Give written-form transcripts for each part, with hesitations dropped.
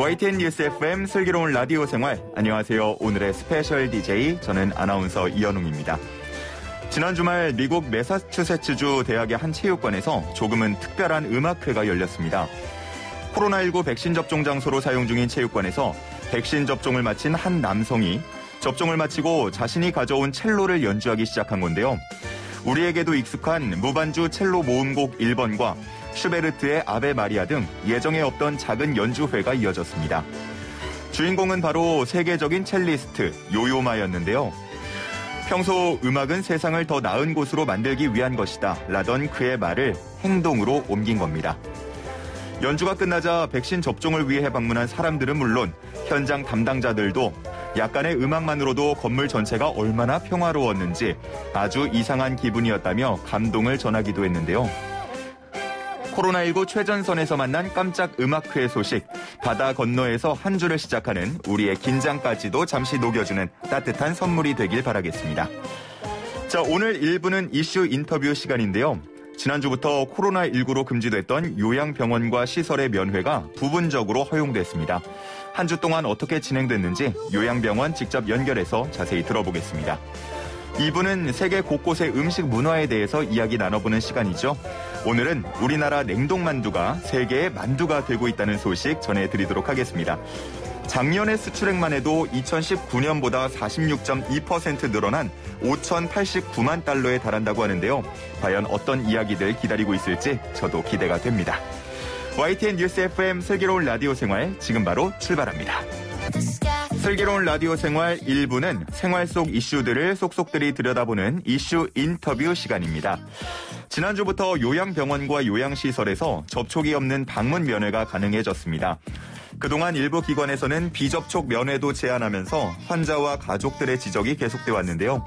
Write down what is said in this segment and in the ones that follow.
YTN 뉴스 FM 슬기로운 라디오 생활. 안녕하세요. 오늘의 스페셜 DJ 저는 아나운서 이현웅입니다. 지난 주말 미국 매사추세츠주 대학의 한 체육관에서 조금은 특별한 음악회가 열렸습니다. 코로나19 백신 접종 장소로 사용 중인 체육관에서 백신 접종을 마친 한 남성이 접종을 마치고 자신이 가져온 첼로를 연주하기 시작한 건데요. 우리에게도 익숙한 무반주 첼로 모음곡 1번과 슈베르트의 아베 마리아 등 예정에 없던 작은 연주회가 이어졌습니다. 주인공은 바로 세계적인 첼리스트 요요마였는데요. 평소 음악은 세상을 더 나은 곳으로 만들기 위한 것이다 라던 그의 말을 행동으로 옮긴 겁니다. 연주가 끝나자 백신 접종을 위해 방문한 사람들은 물론 현장 담당자들도 약간의 음악만으로도 건물 전체가 얼마나 평화로웠는지 아주 이상한 기분이었다며 감동을 전하기도 했는데요. 코로나19 최전선에서 만난 깜짝 음악회 소식, 바다 건너에서 한 주를 시작하는 우리의 긴장까지도 잠시 녹여주는 따뜻한 선물이 되길 바라겠습니다. 자, 오늘 1부는 이슈 인터뷰 시간인데요. 지난주부터 코로나19로 금지됐던 요양병원과 시설의 면회가 부분적으로 허용됐습니다. 한 주 동안 어떻게 진행됐는지 요양병원 직접 연결해서 자세히 들어보겠습니다. 2부는 세계 곳곳의 음식 문화에 대해서 이야기 나눠보는 시간이죠. 오늘은 우리나라 냉동만두가 세계의 만두가 되고 있다는 소식 전해드리도록 하겠습니다. 작년의 수출액만 해도 2019년보다 46.2% 늘어난 5,089만 달러에 달한다고 하는데요. 과연 어떤 이야기들 기다리고 있을지 저도 기대가 됩니다. YTN 뉴스 FM 슬기로운 라디오 생활 지금 바로 출발합니다. 슬기로운 라디오 생활 1부는 생활 속 이슈들을 속속들이 들여다보는 이슈 인터뷰 시간입니다. 지난주부터 요양병원과 요양시설에서 접촉이 없는 방문 면회가 가능해졌습니다. 그동안 일부 기관에서는 비접촉 면회도 제한하면서 환자와 가족들의 지적이 계속돼 왔는데요.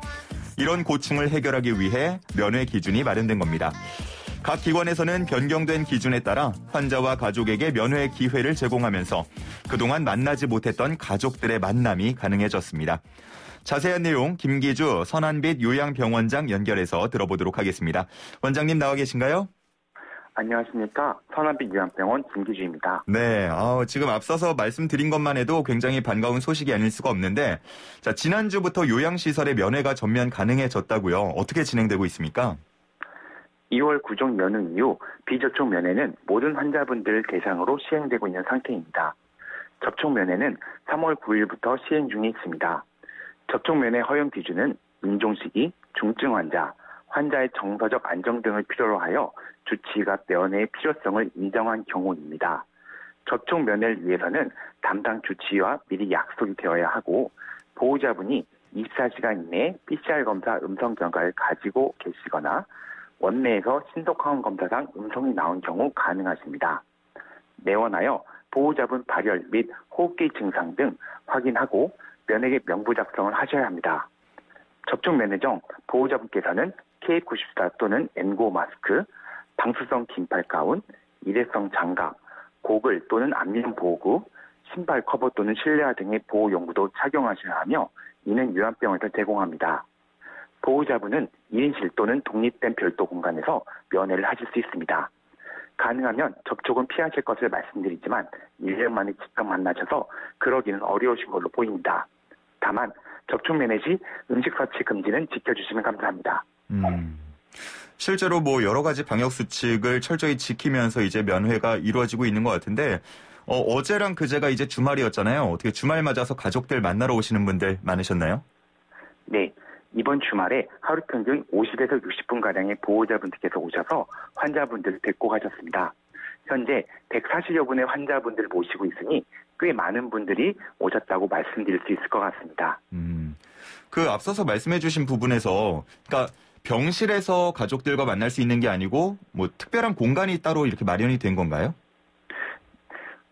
이런 고충을 해결하기 위해 면회 기준이 마련된 겁니다. 각 기관에서는 변경된 기준에 따라 환자와 가족에게 면회 기회를 제공하면서 그동안 만나지 못했던 가족들의 만남이 가능해졌습니다. 자세한 내용 김기주 선한빛 요양병원장 연결해서 들어보도록 하겠습니다. 원장님 나와 계신가요? 안녕하십니까. 선한빛 요양병원 김기주입니다. 네, 지금 앞서서 말씀드린 것만 해도 굉장히 반가운 소식이 아닐 수가 없는데, 자, 지난주부터 요양시설의 면회가 전면 가능해졌다고요. 어떻게 진행되고 있습니까? 2월 구종 연휴 이후 비접촉 면회는 모든 환자분들 대상으로 시행되고 있는 상태입니다. 접촉 면회는 3월 9일부터 시행 중에 있습니다. 접촉 면회 허용 기준은 임종시기, 중증 환자, 환자의 정서적 안정 등을 필요로 하여 주치의가 면회의 필요성을 인정한 경우입니다. 접촉 면회를 위해서는 담당 주치의와 미리 약속이 되어야 하고 보호자분이 24시간 이내에 PCR 검사 음성 결과를 가지고 계시거나 원내에서 신속항원 검사상 음성이 나온 경우 가능하십니다. 내원하여 보호자분 발열 및 호흡기 증상 등 확인하고 면회계 명부 작성을 하셔야 합니다. 접촉 면회 중 보호자분께서는 KF94 또는 N95 마스크, 방수성 긴팔 가운, 일회성 장갑, 고글 또는 안면 보호구, 신발 커버 또는 실내화 등의 보호용구도 착용하셔야 하며 이는 요양병원에서 제공합니다. 보호자분은 1인실 또는 독립된 별도 공간에서 면회를 하실 수 있습니다. 가능하면 접촉은 피하실 것을 말씀드리지만 1년 만에 직접 만나셔서 그러기는 어려우신 걸로 보입니다. 다만 접촉 면회 시 음식 섭취 금지는 지켜주시면 감사합니다. 실제로 여러 가지 방역 수칙을 철저히 지키면서 이제 면회가 이루어지고 있는 것 같은데 어제랑 그제가 이제 주말이었잖아요. 어떻게 주말 맞아서 가족들 만나러 오시는 분들 많으셨나요? 네. 이번 주말에 하루 평균 50에서 60분가량의 보호자분들께서 오셔서 환자분들을 데리고 가셨습니다. 현재 140여 분의 환자분들을 모시고 있으니 꽤 많은 분들이 오셨다고 말씀드릴 수 있을 것 같습니다. 그 앞서서 말씀해 주신 부분에서 그러니까 병실에서 가족들과 만날 수 있는 게 아니고 특별한 공간이 따로 이렇게 마련이 된 건가요?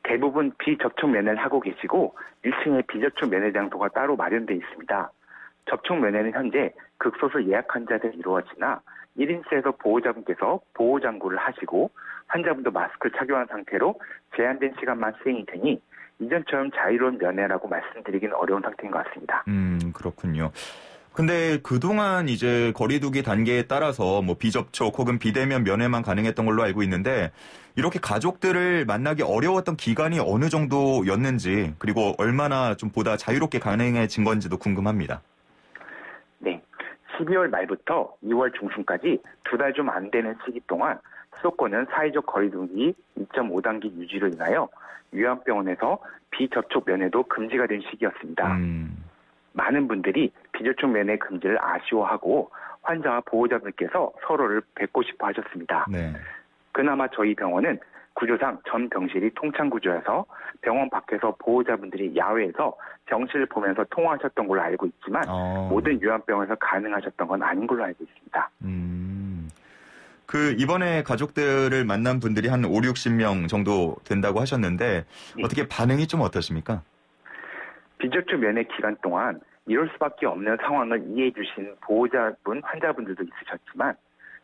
대부분 비접촉 면회를 하고 계시고 1층에 비접촉 면회 장소가 따로 마련되어 있습니다. 접촉 면회는 현재 극소수 예약 환자들 이루어지나 1인실에서 보호자분께서 보호장구를 하시고 환자분도 마스크를 착용한 상태로 제한된 시간만 수행이 되니 이전처럼 자유로운 면회라고 말씀드리기는 어려운 상태인 것 같습니다. 그렇군요. 근데 그동안 이제 거리두기 단계에 따라서 뭐 비접촉 혹은 비대면 면회만 가능했던 걸로 알고 있는데 이렇게 가족들을 만나기 어려웠던 기간이 어느 정도였는지 그리고 얼마나 좀 보다 자유롭게 가능해진 건지도 궁금합니다. 네. 12월 말부터 2월 중순까지 2달 좀 안 되는 시기 동안 수도권은 사회적 거리두기 2.5단계 유지로 인하여 요양병원에서 비접촉 면회도 금지가 된 시기였습니다. 많은 분들이 비접촉 면회 금지를 아쉬워하고 환자와 보호자분께서 서로를 뵙고 싶어 하셨습니다. 네. 그나마 저희 병원은 구조상 전 병실이 통창 구조여서 병원 밖에서 보호자분들이 야외에서 병실을 보면서 통화하셨던 걸로 알고 있지만 모든 요양병원에서 가능하셨던 건 아닌 걸로 알고 있습니다. 그 이번에 가족들을 만난 분들이 한 5, 60명 정도 된다고 하셨는데 어떻게 반응이 좀 어떠십니까? 비접촉 면회 기간 동안 이럴 수밖에 없는 상황을 이해해 주신 보호자분, 환자분들도 있으셨지만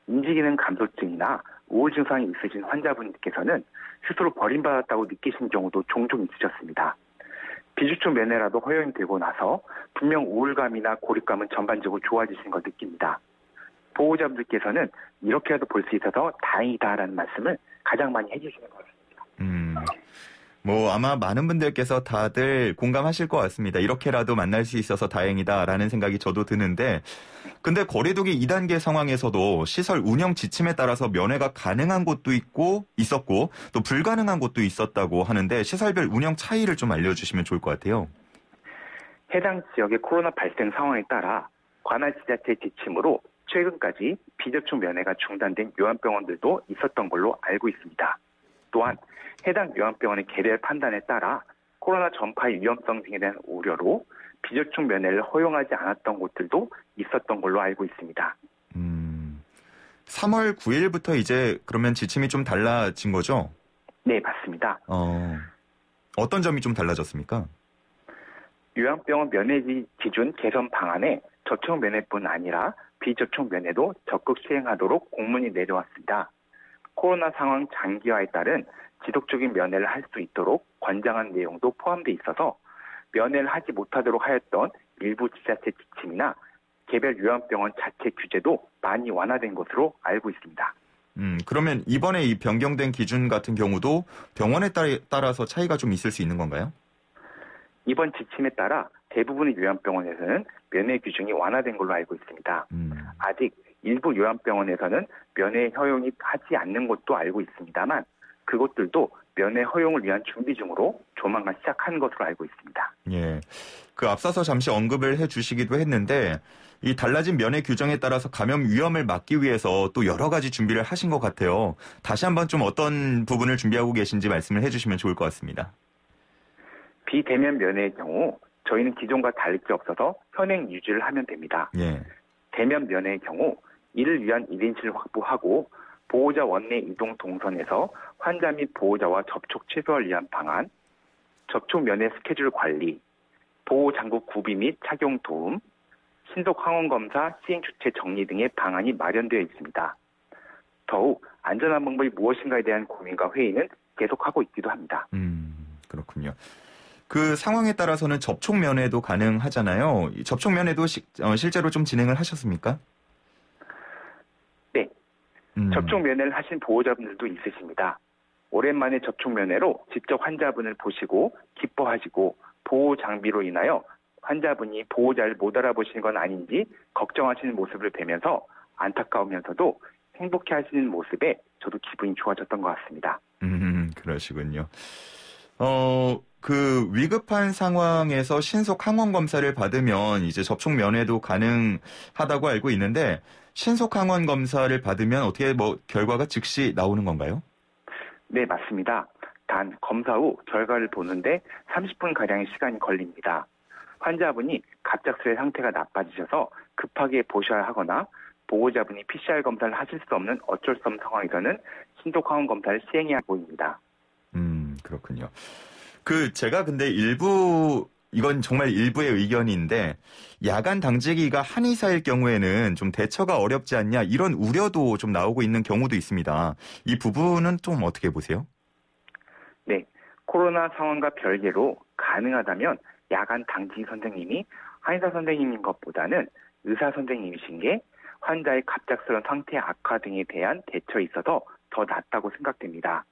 인지기능 감소증이나 우울 증상이 있으신 환자분께서는 스스로 버림받았다고 느끼신 경우도 종종 있으셨습니다. 비접촉 면회라도 허용이 되고 나서 분명 우울감이나 고립감은 전반적으로 좋아지신 걸 느낍니다. 보호자분들께서는 이렇게라도 볼 수 있어서 다행이다라는 말씀을 가장 많이 해주시는 것 같습니다. 뭐 아마 많은 분들께서 다들 공감하실 것 같습니다. 이렇게라도 만날 수 있어서 다행이다라는 생각이 저도 드는데 근데 거리두기 2단계 상황에서도 시설 운영 지침에 따라서 면회가 가능한 곳도 있었고 또 불가능한 곳도 있었다고 하는데 시설별 운영 차이를 좀 알려주시면 좋을 것 같아요. 해당 지역의 코로나 발생 상황에 따라 관할 지자체 지침으로 최근까지 비접촉 면회가 중단된 요양병원들도 있었던 걸로 알고 있습니다. 또한 해당 요양병원의 개별 판단에 따라 코로나 전파의 위험성 등에 대한 우려로 비접촉 면회를 허용하지 않았던 곳들도 있었던 걸로 알고 있습니다. 3월 9일부터 이제 그러면 지침이 좀 달라진 거죠? 네, 맞습니다. 어떤 점이 좀 달라졌습니까? 요양병원 면회 기준 개선 방안에 접촉 면회뿐 아니라 비접촉 면회도 적극 시행하도록 공문이 내려왔습니다. 코로나 상황 장기화에 따른 지속적인 면회를 할 수 있도록 권장한 내용도 포함되어 있어서 면회를 하지 못하도록 하였던 일부 지자체 지침이나 개별 요양병원 자체 규제도 많이 완화된 것으로 알고 있습니다. 그러면 이번에 이 변경된 기준 같은 경우도 병원에 따라서 차이가 좀 있을 수 있는 건가요? 이번 지침에 따라 대부분의 요양병원에서는 면회 규정이 완화된 걸로 알고 있습니다. 아직 일부 요양병원에서는 면회 허용이 하지 않는 곳도 알고 있습니다만 그곳들도 면회 허용을 위한 준비 중으로 조만간 시작한 것으로 알고 있습니다. 예, 그 앞서서 잠시 언급을 해주시기도 했는데 이 달라진 면회 규정에 따라서 감염 위험을 막기 위해서 또 여러 가지 준비를 하신 것 같아요. 다시 한번 좀 어떤 부분을 준비하고 계신지 말씀을 해주시면 좋을 것 같습니다. 비대면 면회의 경우 저희는 기존과 다를 게 없어서 현행 유지를 하면 됩니다. 예. 대면 면회의 경우 이를 위한 1인실을 확보하고 보호자 원내 이동 동선에서 환자 및 보호자와 접촉 최소화를 위한 방안, 접촉 면회 스케줄 관리, 보호 장구 구비 및 착용 도움, 신속 항원 검사 시행 주체 정리 등의 방안이 마련되어 있습니다. 더욱 안전한 방법이 무엇인가에 대한 고민과 회의는 계속하고 있기도 합니다. 그렇군요. 그 상황에 따라서는 접촉 면회도 가능하잖아요. 접촉 면회도 실제로 좀 진행을 하셨습니까? 네. 접촉 면회를 하신 보호자분들도 있으십니다. 오랜만에 접촉 면회로 직접 환자분을 보시고 기뻐하시고 보호 장비로 인하여 환자분이 보호자를 못 알아보시는 건 아닌지 걱정하시는 모습을 뵈면서 안타까우면서도 행복해 하시는 모습에 저도 기분이 좋아졌던 것 같습니다. 그러시군요. 그 위급한 상황에서 신속 항원 검사를 받으면 이제 접촉 면회도 가능하다고 알고 있는데 신속 항원 검사를 받으면 어떻게 뭐 결과가 즉시 나오는 건가요? 네, 맞습니다. 단 검사 후 결과를 보는데 30분가량의 시간이 걸립니다. 환자분이 갑작스레 상태가 나빠지셔서 급하게 보셔야 하거나 보호자분이 PCR 검사를 하실 수 없는 어쩔 수 없는 상황에서는 신속 항원 검사를 시행해야 보입니다. 그렇군요. 제가 근데 이건 정말 일부의 의견인데 야간 당직이가 한의사일 경우에는 좀 대처가 어렵지 않냐 이런 우려도 좀 나오고 있는 경우도 있습니다. 이 부분은 좀 어떻게 보세요? 네, 코로나 상황과 별개로 가능하다면 야간 당직 선생님이 한의사 선생님인 것보다는 의사 선생님이신 게 환자의 갑작스러운 상태 악화 등에 대한 대처에 있어서 더 낫다고 생각됩니다.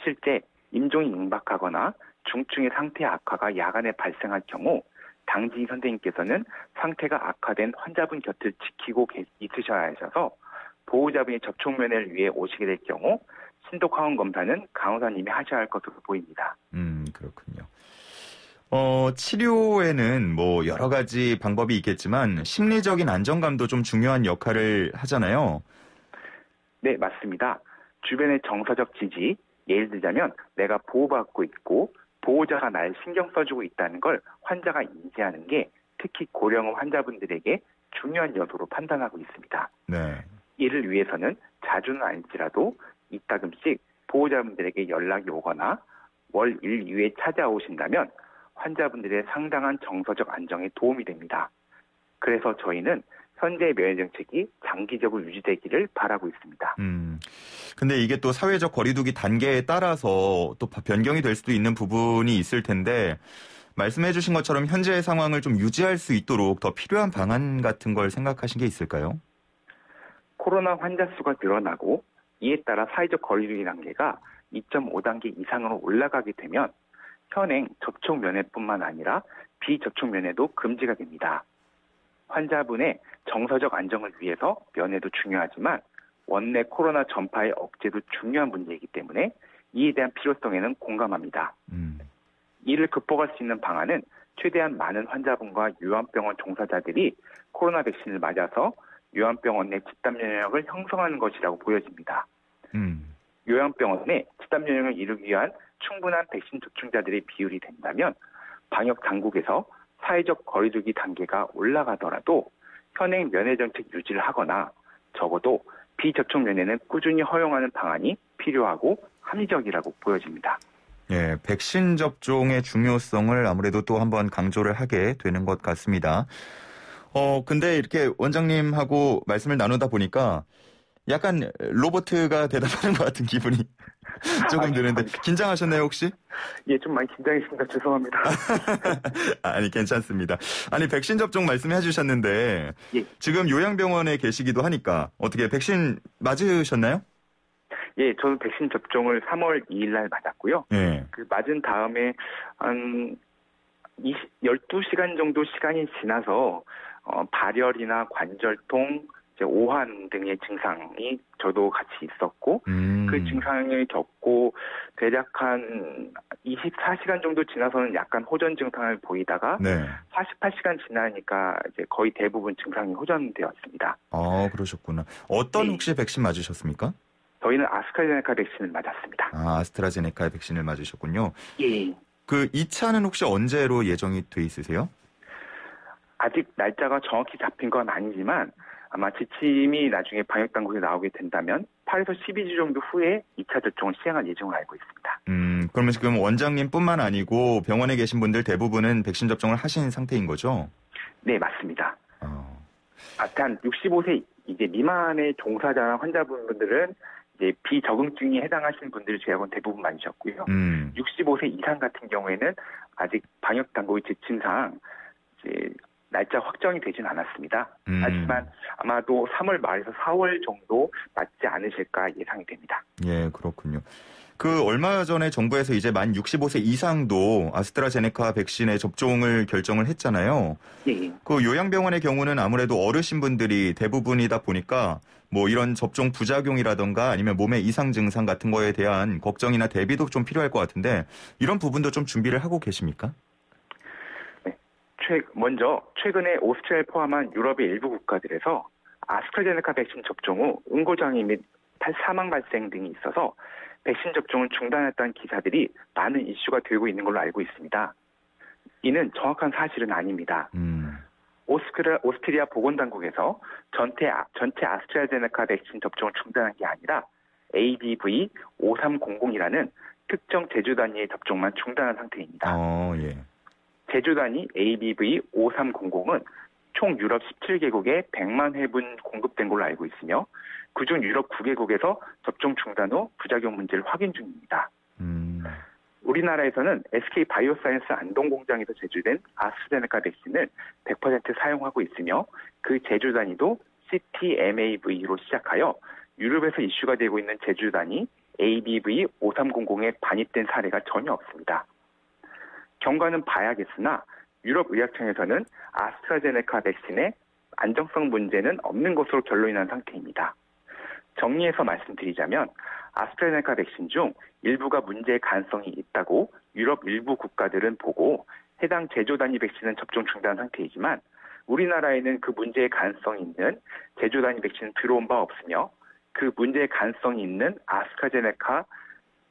실제 임종이 임박하거나 중증의 상태 악화가 야간에 발생할 경우 당진 선생님께서는 상태가 악화된 환자분 곁을 지키고 있으셔야 하셔서 보호자분이 접촉 면회를 위해 오시게 될 경우 신속 항원 검사는 간호사님이 하셔야 할 것으로 보입니다. 그렇군요. 치료에는 뭐 여러 가지 방법이 있겠지만 심리적인 안정감도 좀 중요한 역할을 하잖아요. 네, 맞습니다. 주변의 정서적 지지, 예를 들자면 내가 보호받고 있고 보호자가 날 신경 써주고 있다는 걸 환자가 인지하는 게 특히 고령의 환자분들에게 중요한 요소로 판단하고 있습니다. 네. 이를 위해서는 자주는 아닐지라도 이따금씩 보호자분들에게 연락이 오거나 월 1, 2회 찾아오신다면 환자분들의 상당한 정서적 안정에 도움이 됩니다. 그래서 저희는 현재 면회 정책이 장기적으로 유지되기를 바라고 있습니다. 근데 이게 또 사회적 거리두기 단계에 따라서 또 변경이 될 수도 있는 부분이 있을 텐데 말씀해 주신 것처럼 현재의 상황을 좀 유지할 수 있도록 더 필요한 방안 같은 걸 생각하신 게 있을까요? 코로나 환자 수가 늘어나고 이에 따라 사회적 거리두기 단계가 2.5단계 이상으로 올라가게 되면 현행 접촉 면회뿐만 아니라 비접촉 면회도 금지가 됩니다. 환자분의 정서적 안정을 위해서 면회도 중요하지만 원내 코로나 전파의 억제도 중요한 문제이기 때문에 이에 대한 필요성에는 공감합니다. 이를 극복할 수 있는 방안은 최대한 많은 환자분과 요양병원 종사자들이 코로나 백신을 맞아서 요양병원 내 집단 면역을 형성하는 것이라고 보여집니다. 요양병원 내 집단 면역을 이루기 위한 충분한 백신 접종자들의 비율이 된다면 방역 당국에서 사회적 거리두기 단계가 올라가더라도 현행 면회 정책 유지를 하거나 적어도 비접촉 면회는 꾸준히 허용하는 방안이 필요하고 합리적이라고 보여집니다. 예, 백신 접종의 중요성을 아무래도 또 한번 강조를 하게 되는 것 같습니다. 근데 이렇게 원장님하고 말씀을 나누다 보니까 약간 로봇가 대답하는 것 같은 기분이 조금 드는데 긴장하셨나요 혹시? 예, 좀 많이 긴장했습니다. 죄송합니다. 아니 괜찮습니다. 아니 백신 접종 말씀해 주셨는데 예. 지금 요양병원에 계시기도 하니까 어떻게 백신 맞으셨나요? 예, 저는 백신 접종을 3월 2일 날 맞았고요. 예. 그 맞은 다음에 한 12시간 정도 시간이 지나서 발열이나 관절통, 오한 등의 증상이 저도 같이 있었고 그 증상을 겪고 대략 한 24시간 정도 지나서는 약간 호전 증상을 보이다가 네. 48시간 지나니까 이제 거의 대부분 증상이 호전되었습니다. 아, 그러셨구나. 어떤 네. 혹시 백신 맞으셨습니까? 저희는 아스트라제네카 백신을 맞았습니다. 아, 아스트라제네카 백신을 맞으셨군요. 예. 그 2차는 혹시 언제로 예정이 돼 있으세요? 아직 날짜가 정확히 잡힌 건 아니지만 아마 지침이 나중에 방역당국에 나오게 된다면 8에서 12주 정도 후에 2차 접종을 시행할 예정을 알고 있습니다. 그러면 지금 원장님뿐만 아니고 병원에 계신 분들 대부분은 백신 접종을 하신 상태인 거죠? 네, 맞습니다. 한 65세 이제 미만의 종사자나 환자분들은 이제 비적응증이 해당하시는 분들을 제외하고는 대부분 맞으셨고요. 65세 이상 같은 경우에는 아직 방역당국의 지침상 이제 날짜 확정이 되진 않았습니다. 하지만 아마도 3월 말에서 4월 정도 맞지 않으실까 예상이 됩니다. 예, 그렇군요. 그 얼마 전에 정부에서 이제 만 65세 이상도 아스트라제네카 백신의 접종을 결정을 했잖아요. 예. 그 요양병원의 경우는 아무래도 어르신분들이 대부분이다 보니까 뭐 이런 접종 부작용이라던가 아니면 몸의 이상 증상 같은 거에 대한 걱정이나 대비도 좀 필요할 것 같은데 이런 부분도 좀 준비를 하고 계십니까? 먼저 최근에 오스트리아를 포함한 유럽의 일부 국가들에서 아스트라제네카 백신 접종 후 응고장애 및 사망 발생 등이 있어서 백신 접종을 중단했다는 기사들이 많은 이슈가 되고 있는 걸로 알고 있습니다. 이는 정확한 사실은 아닙니다. 오스트리아 보건당국에서 전체 아스트라제네카 백신 접종을 중단한 게 아니라 ABV5300이라는 특정 제조 단위의 접종만 중단한 상태입니다. 예. 제조 단위 ABV5300은 총 유럽 17개국에 100만 회분 공급된 걸로 알고 있으며 그중 유럽 9개국에서 접종 중단 후 부작용 문제를 확인 중입니다. 우리나라에서는 SK 바이오사이언스 안동 공장에서 제조된 아스트라제네카 백신을 100% 사용하고 있으며 그 제조 단위도 CTMAV로 시작하여 유럽에서 이슈가 되고 있는 제조 단위 ABV5300에 반입된 사례가 전혀 없습니다. 경과는 봐야겠으나 유럽의학청에서는 아스트라제네카 백신의 안정성 문제는 없는 것으로 결론이 난 상태입니다. 정리해서 말씀드리자면 아스트라제네카 백신 중 일부가 문제의 가능성이 있다고 유럽 일부 국가들은 보고 해당 제조 단위 백신은 접종 중단 상태이지만 우리나라에는 그 문제의 가능성이 있는 제조 단위 백신은 들어온 바 없으며 그 문제의 가능성이 있는 아스트라제네카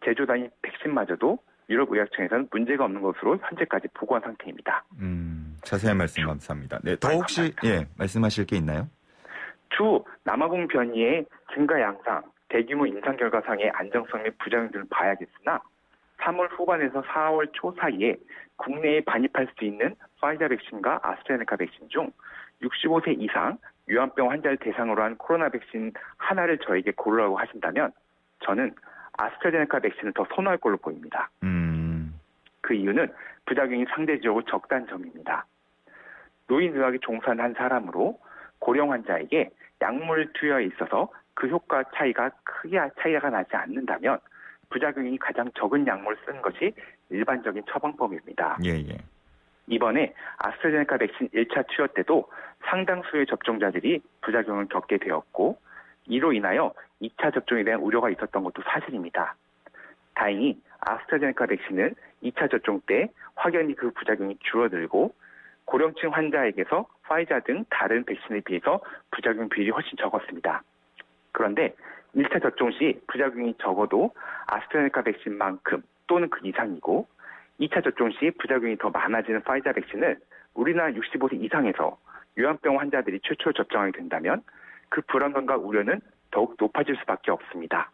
제조 단위 백신마저도 유럽의학청에서는 문제가 없는 것으로 현재까지 보고한 상태입니다. 자세한 말씀 감사합니다. 네, 더 혹시 말씀하실 게 있나요? 주 남아공 변이의 증가 양상, 대규모 임상 결과상의 안정성 및 부작용 등을 봐야겠으나 3월 후반에서 4월 초 사이에 국내에 반입할 수 있는 파이자 백신과 아스트라제네카 백신 중 65세 이상 유한병 환자를 대상으로 한 코로나 백신 하나를 저에게 고르라고 하신다면 저는 아스트라제네카 백신을 더 선호할 걸로 보입니다. 그 이유는 부작용이 상대적으로 적다는 점입니다. 노인의학에 종사한 사람으로 고령 환자에게 약물 투여에 있어서 그 효과 차이가 크게 차이가 나지 않는다면 부작용이 가장 적은 약물을 쓰는 것이 일반적인 처방법입니다. 이번에 아스트라제네카 백신 1차 투여 때도 상당수의 접종자들이 부작용을 겪게 되었고 이로 인하여 2차 접종에 대한 우려가 있었던 것도 사실입니다. 다행히 아스트라제네카 백신은 2차 접종 때 확연히 그 부작용이 줄어들고 고령층 환자에게서 파이자 등 다른 백신에 비해서 부작용 비율이 훨씬 적었습니다. 그런데 1차 접종 시 부작용이 적어도 아스트라제네카 백신만큼 또는 그 이상이고 2차 접종 시 부작용이 더 많아지는 파이자 백신을 우리나라 65세 이상에서 유한병 환자들이 최초로 접종하게 된다면 그 불안감과 우려는 더욱 높아질 수밖에 없습니다.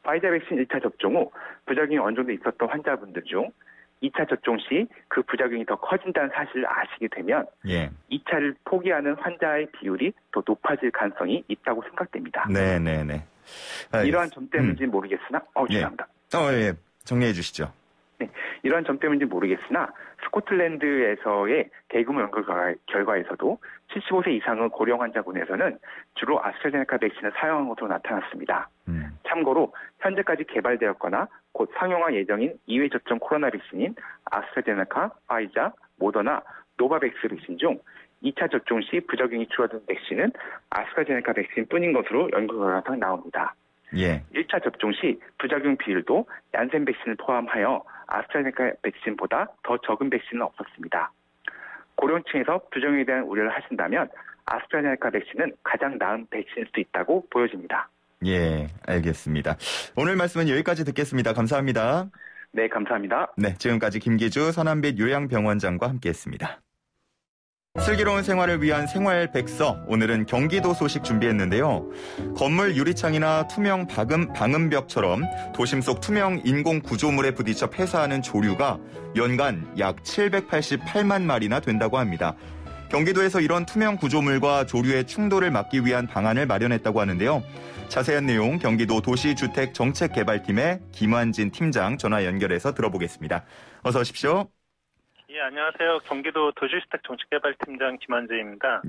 파이자 백신 1차 접종 후 부작용이 어느 정도 있었던 환자분들 중 2차 접종 시 그 부작용이 더 커진다는 사실을 아시게 되면 2차를 포기하는 환자의 비율이 더 높아질 가능성이 있다고 생각됩니다. 네네네. 이러한 점 때문인지 모르겠으나 죄송합니다. 정리해 주시죠. 네, 이러한 점 때문인지 모르겠으나 스코틀랜드에서의 대규모 연구 결과에서도 75세 이상의 고령 환자군에서는 주로 아스트라제네카 백신을 사용한 것으로 나타났습니다. 참고로 현재까지 개발되었거나 곧 상용화 예정인 2회 접종 코로나 백신인 아스트라제네카, 파이자, 모더나, 노바백스 백신 중 2차 접종 시 부작용이 줄어든 백신은 아스트라제네카 백신뿐인 것으로 연구 결과상 나옵니다. 1차 접종 시 부작용 비율도 얀센 백신을 포함하여 아스트라제네카 백신보다 더 적은 백신은 없었습니다. 고령층에서 부작용에 대한 우려를 하신다면 아스트라제네카 백신은 가장 나은 백신일 수 있다고 보여집니다. 알겠습니다. 오늘 말씀은 여기까지 듣겠습니다. 감사합니다. 네, 감사합니다. 네, 지금까지 김기주 서남빛 요양병원장과 함께했습니다. 슬기로운 생활을 위한 생활백서, 오늘은 경기도 소식 준비했는데요. 건물 유리창이나 투명 방음벽처럼 도심 속 투명 인공 구조물에 부딪혀 폐사하는 조류가 연간 약 788만 마리나 된다고 합니다. 경기도에서 이런 투명 구조물과 조류의 충돌을 막기 위한 방안을 마련했다고 하는데요. 자세한 내용 경기도 도시주택정책개발팀의 김환진 팀장 전화 연결해서 들어보겠습니다. 어서 오십시오. 안녕하세요. 경기도 도시주택정책개발팀장 김환재입니다.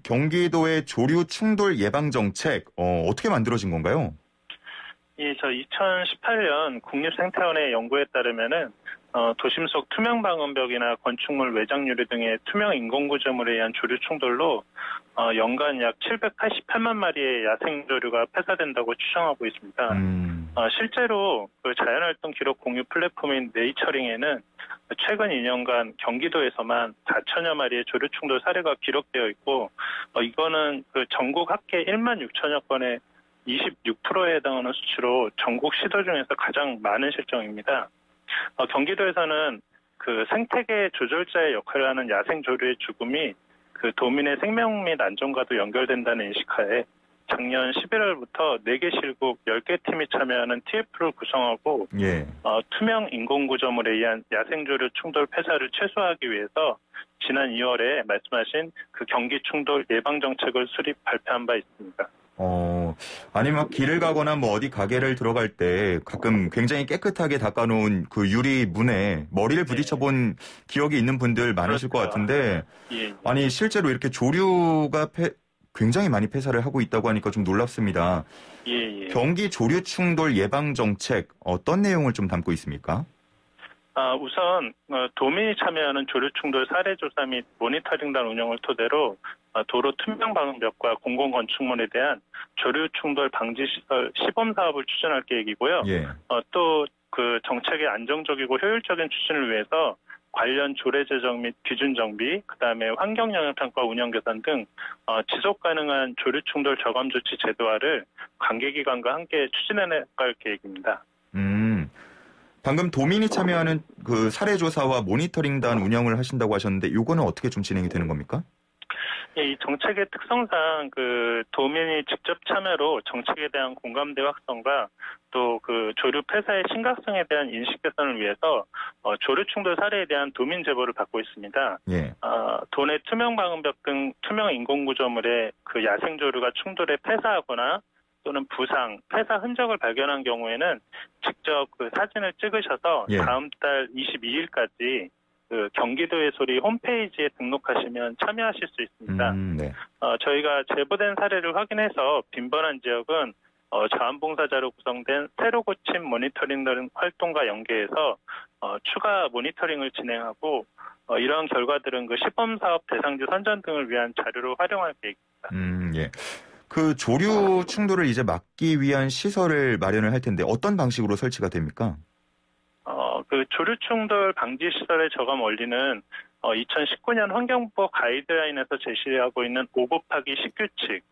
경기도의 조류 충돌 예방 정책 어떻게 만들어진 건가요? 저 2018년 국립생태원의 연구에 따르면은 도심 속 투명 방음벽이나 건축물 외장 유리 등의 투명 인공구조물에 의한 조류 충돌로 연간 약 788만 마리의 야생 조류가 폐사된다고 추정하고 있습니다. 실제로 그 자연활동 기록 공유 플랫폼인 네이처링에는 최근 2년간 경기도에서만 4천여 마리의 조류 충돌 사례가 기록되어 있고 이거는 그 전국 합계 1만 6천여 건의 26%에 해당하는 수치로 전국 시도 중에서 가장 많은 실정입니다. 경기도에서는 그 생태계 조절자의 역할을 하는 야생 조류의 죽음이 그 도민의 생명 및 안전과도 연결된다는 인식하에 작년 11월부터 4개 실국 10개 팀이 참여하는 TF를 구성하고 투명 인공구조물에 의한 야생조류 충돌 폐사를 최소화하기 위해서 지난 2월에 말씀하신 그 경기 충돌 예방 정책을 수립 발표한 바 있습니다. 아니 막 길을 가거나 뭐 어디 가게를 들어갈 때 가끔 굉장히 깨끗하게 닦아놓은 그 유리 문에 머리를 부딪혀본 기억이 있는 분들 많으실 것 같은데, 아니 실제로 이렇게 조류가 굉장히 많이 폐사를 하고 있다고 하니까 좀 놀랍습니다. 경기 조류 충돌 예방 정책 어떤 내용을 좀 담고 있습니까? 우선 도민이 참여하는 조류 충돌 사례 조사 및 모니터링단 운영을 토대로 도로 투명 방음벽과 공공 건축물에 대한 조류 충돌 방지 시설 시범 사업을 추진할 계획이고요. 또 그 정책의 안정적이고 효율적인 추진을 위해서 관련 조례 제정 및 기준 정비, 그다음에 환경 영향 평가 운영 개선 등 지속 가능한 조류 충돌 저감 조치 제도화를 관계기관과 함께 추진해 나갈 계획입니다. 방금 도민이 참여하는 그 사례 조사와 모니터링단 운영을 하신다고 하셨는데, 이거는 어떻게 좀 진행이 되는 겁니까? 이 정책의 특성상 그 도민이 직접 참여로 정책에 대한 공감대 확산과 또 그 조류 폐사의 심각성에 대한 인식 개선을 위해서 조류 충돌 사례에 대한 도민 제보를 받고 있습니다. 도내 투명 방음벽 등 투명 인공 구조물에 그 야생 조류가 충돌해 폐사하거나 또는 부상, 폐사 흔적을 발견한 경우에는 직접 그 사진을 찍으셔서 다음 달 22일까지 그 경기도의 소리 홈페이지에 등록하시면 참여하실 수 있습니다. 저희가 제보된 사례를 확인해서 빈번한 지역은 자원봉사자로 구성된 새로 고침 모니터링 등 활동과 연계해서 추가 모니터링을 진행하고 이러한 결과들은 그 시범사업 대상지 선정 등을 위한 자료로 활용할 계획입니다. 그 조류 충돌을 이제 막기 위한 시설을 마련을 할 텐데 어떤 방식으로 설치가 됩니까? 그 조류 충돌 방지 시설의 저감 원리는 2019년 환경부 가이드라인에서 제시하고 있는 5곱하기10 규칙,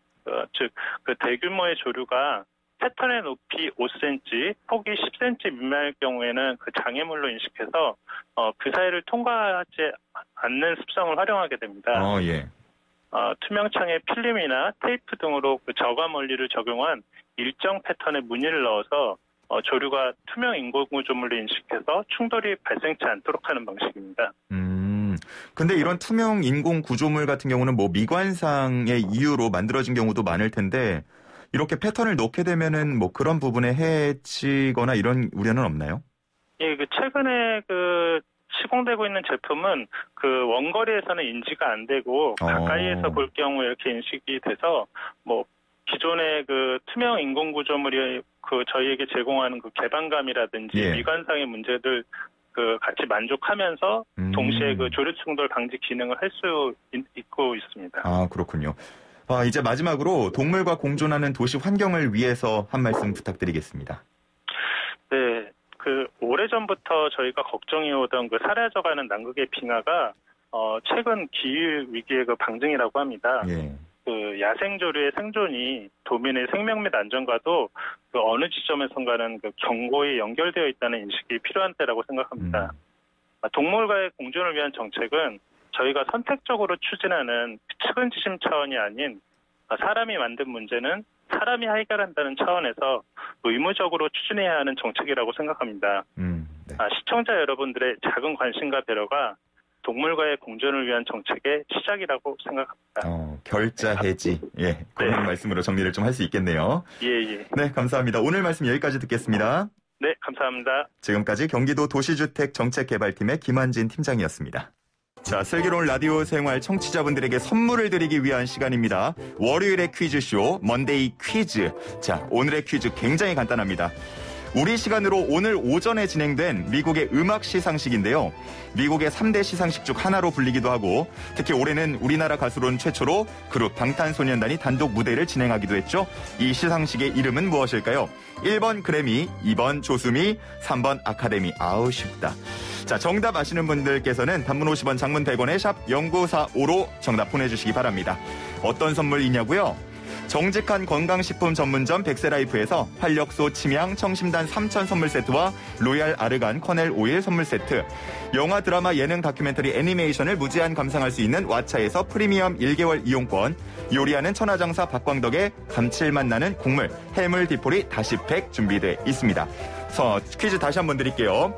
즉 그 대규모의 조류가 패턴의 높이 5cm, 폭이 10cm 미만일 경우에는 그 장애물로 인식해서 그 사이를 통과하지 않는 습성을 활용하게 됩니다. 투명창에 필름이나 테이프 등으로 그 저감 원리를 적용한 일정 패턴의 무늬를 넣어서 조류가 투명 인공구조물로 인식해서 충돌이 발생치 않도록 하는 방식입니다. 근데 이런 투명 인공구조물 같은 경우는 뭐 미관상의 이유로 만들어진 경우도 많을 텐데, 이렇게 패턴을 넣게 되면은 뭐 그런 부분에 해치거나 이런 우려는 없나요? 그 최근에 그 시공되고 있는 제품은 그 원거리에서는 인지가 안 되고 가까이에서 볼 경우에 이렇게 인식이 돼서 뭐 기존의 그 투명 인공구조물이 그 저희에게 제공하는 그 개방감이라든지 미관상의 문제들 그 같이 만족하면서 동시에 그 조류 충돌 방지 기능을 할 수 있고 있습니다. 그렇군요. 이제 마지막으로 동물과 공존하는 도시 환경을 위해서 한 말씀 부탁드리겠습니다. 네. 그 오래전부터 저희가 걱정해오던 그 사라져가는 남극의 빙하가 최근 기후 위기의 그 방증이라고 합니다. 그 야생조류의 생존이 도민의 생명 및 안전과도 그 어느 지점에선가는 그 경고에 연결되어 있다는 인식이 필요한 때라고 생각합니다. 동물과의 공존을 위한 정책은 저희가 선택적으로 추진하는 측은지심 차원이 아닌 사람이 만든 문제는 사람이 해결한다는 차원에서 의무적으로 추진해야 하는 정책이라고 생각합니다. 시청자 여러분들의 작은 관심과 배려가 동물과의 공존을 위한 정책의 시작이라고 생각합니다. 결자 해지. 그런 말씀으로 정리를 좀 할 수 있겠네요. 네, 감사합니다. 오늘 말씀 여기까지 듣겠습니다. 네, 감사합니다. 지금까지 경기도 도시주택정책개발팀의 김환진 팀장이었습니다. 자, 슬기로운 라디오 생활 청취자분들에게 선물을 드리기 위한 시간입니다. 월요일의 퀴즈쇼 먼데이 퀴즈. 자, 오늘의 퀴즈 굉장히 간단합니다. 우리 시간으로 오늘 오전에 진행된 미국의 음악 시상식인데요. 미국의 3대 시상식 중 하나로 불리기도 하고, 특히 올해는 우리나라 가수로는 최초로 그룹 방탄소년단이 단독 무대를 진행하기도 했죠. 이 시상식의 이름은 무엇일까요? 1번 그래미, 2번 조수미, 3번 아카데미. 쉽다. 자, 정답 아시는 분들께서는 단문 50원, 장문 100원에 샵 0945로 정답 보내주시기 바랍니다. 어떤 선물이냐고요? 정직한 건강식품 전문점 백세라이프에서 활력소 침향 청심단 3천 선물 세트와 로얄 아르간 커넬 오일 선물 세트, 영화 드라마 예능 다큐멘터리 애니메이션을 무제한 감상할 수 있는 왓챠에서 프리미엄 1개월 이용권, 요리하는 천하장사 박광덕의 감칠맛 나는 국물 해물 디포리 다시팩 준비되어 있습니다. 퀴즈 다시 한번 드릴게요.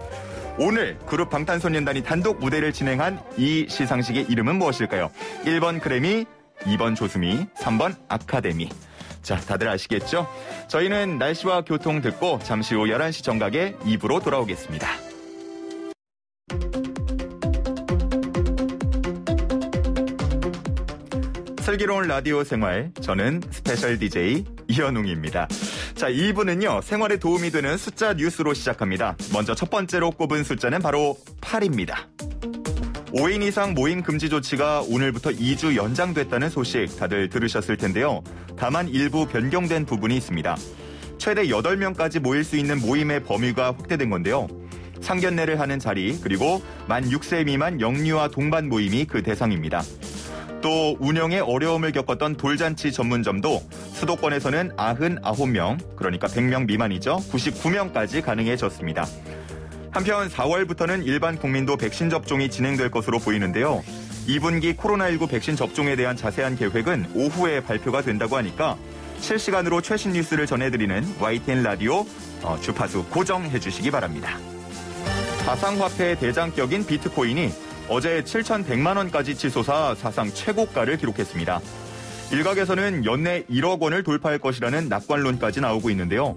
오늘 그룹 방탄소년단이 단독 무대를 진행한 이 시상식의 이름은 무엇일까요? 1번 그래미, 2번 조수미, 3번 아카데미. 자, 다들 아시겠죠? 저희는 날씨와 교통 듣고 잠시 후 11시 정각에 2부로 돌아오겠습니다. 슬기로운 라디오 생활, 저는 스페셜 DJ 이현웅입니다. 자, 2부는요, 생활에 도움이 되는 숫자 뉴스로 시작합니다. 먼저 첫 번째로 꼽은 숫자는 바로 8입니다. 5인 이상 모임 금지 조치가 오늘부터 2주 연장됐다는 소식 다들 들으셨을 텐데요. 다만 일부 변경된 부분이 있습니다. 최대 8명까지 모일 수 있는 모임의 범위가 확대된 건데요. 상견례를 하는 자리, 그리고 만 6세 미만 영유아 동반 모임이 그 대상입니다. 또 운영에 어려움을 겪었던 돌잔치 전문점도 수도권에서는 99명, 그러니까 100명 미만이죠. 99명까지 가능해졌습니다. 한편 4월부터는 일반 국민도 백신 접종이 진행될 것으로 보이는데요. 2분기 코로나19 백신 접종에 대한 자세한 계획은 오후에 발표가 된다고 하니까 실시간으로 최신 뉴스를 전해드리는 YTN 라디오 주파수 고정해 주시기 바랍니다. 가상화폐 대장격인 비트코인이 어제 7,100만 원까지 치솟아 사상 최고가를 기록했습니다. 일각에서는 연내 1억 원을 돌파할 것이라는 낙관론까지 나오고 있는데요.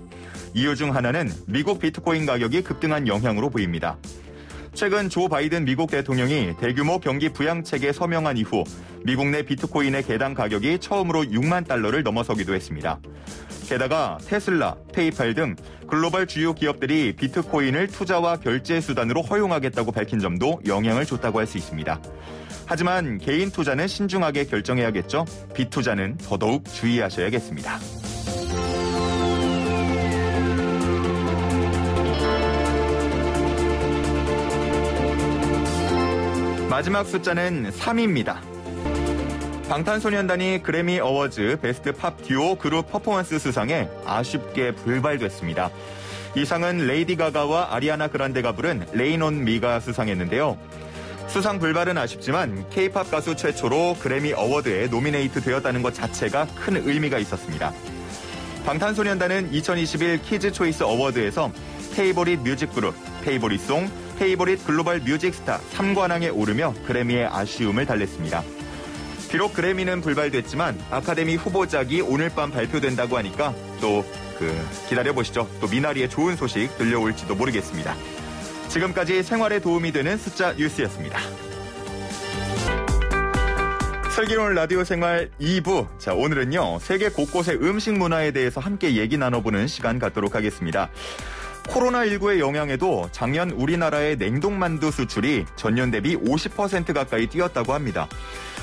이유 중 하나는 미국 비트코인 가격이 급등한 영향으로 보입니다. 최근 조 바이든 미국 대통령이 대규모 경기 부양책에 서명한 이후 미국 내 비트코인의 개당 가격이 처음으로 6만 달러를 넘어서기도 했습니다. 게다가 테슬라, 페이팔 등 글로벌 주요 기업들이 비트코인을 투자와 결제 수단으로 허용하겠다고 밝힌 점도 영향을 줬다고 할 수 있습니다. 하지만 개인 투자는 신중하게 결정해야겠죠. 빚투자는 더더욱 주의하셔야겠습니다. 마지막 숫자는 3입니다. 방탄소년단이 그래미 어워즈 베스트 팝 듀오 그룹 퍼포먼스 수상에 아쉽게 불발됐습니다. 이 상은 레이디 가가와 아리아나 그란데가 부른 레인 온 미가 수상했는데요. 수상 불발은 아쉽지만 K-팝 가수 최초로 그래미 어워드에 노미네이트 되었다는 것 자체가 큰 의미가 있었습니다. 방탄소년단은 2021 키즈 초이스 어워드에서 페이보릿 뮤직 그룹, 페이보릿 송, 페이보릿 글로벌 뮤직 스타 3관왕에 오르며 그래미의 아쉬움을 달랬습니다. 비록 그래미는 불발됐지만 아카데미 후보작이 오늘 밤 발표된다고 하니까 또 기다려보시죠. 또 미나리의 좋은 소식 들려올지도 모르겠습니다. 지금까지 생활에 도움이 되는 숫자 뉴스였습니다. 슬기로운 라디오 생활 2부. 자, 오늘은요, 세계 곳곳의 음식 문화에 대해서 함께 얘기 나눠보는 시간 갖도록 하겠습니다. 코로나19의 영향에도 작년 우리나라의 냉동만두 수출이 전년 대비 50% 가까이 뛰었다고 합니다.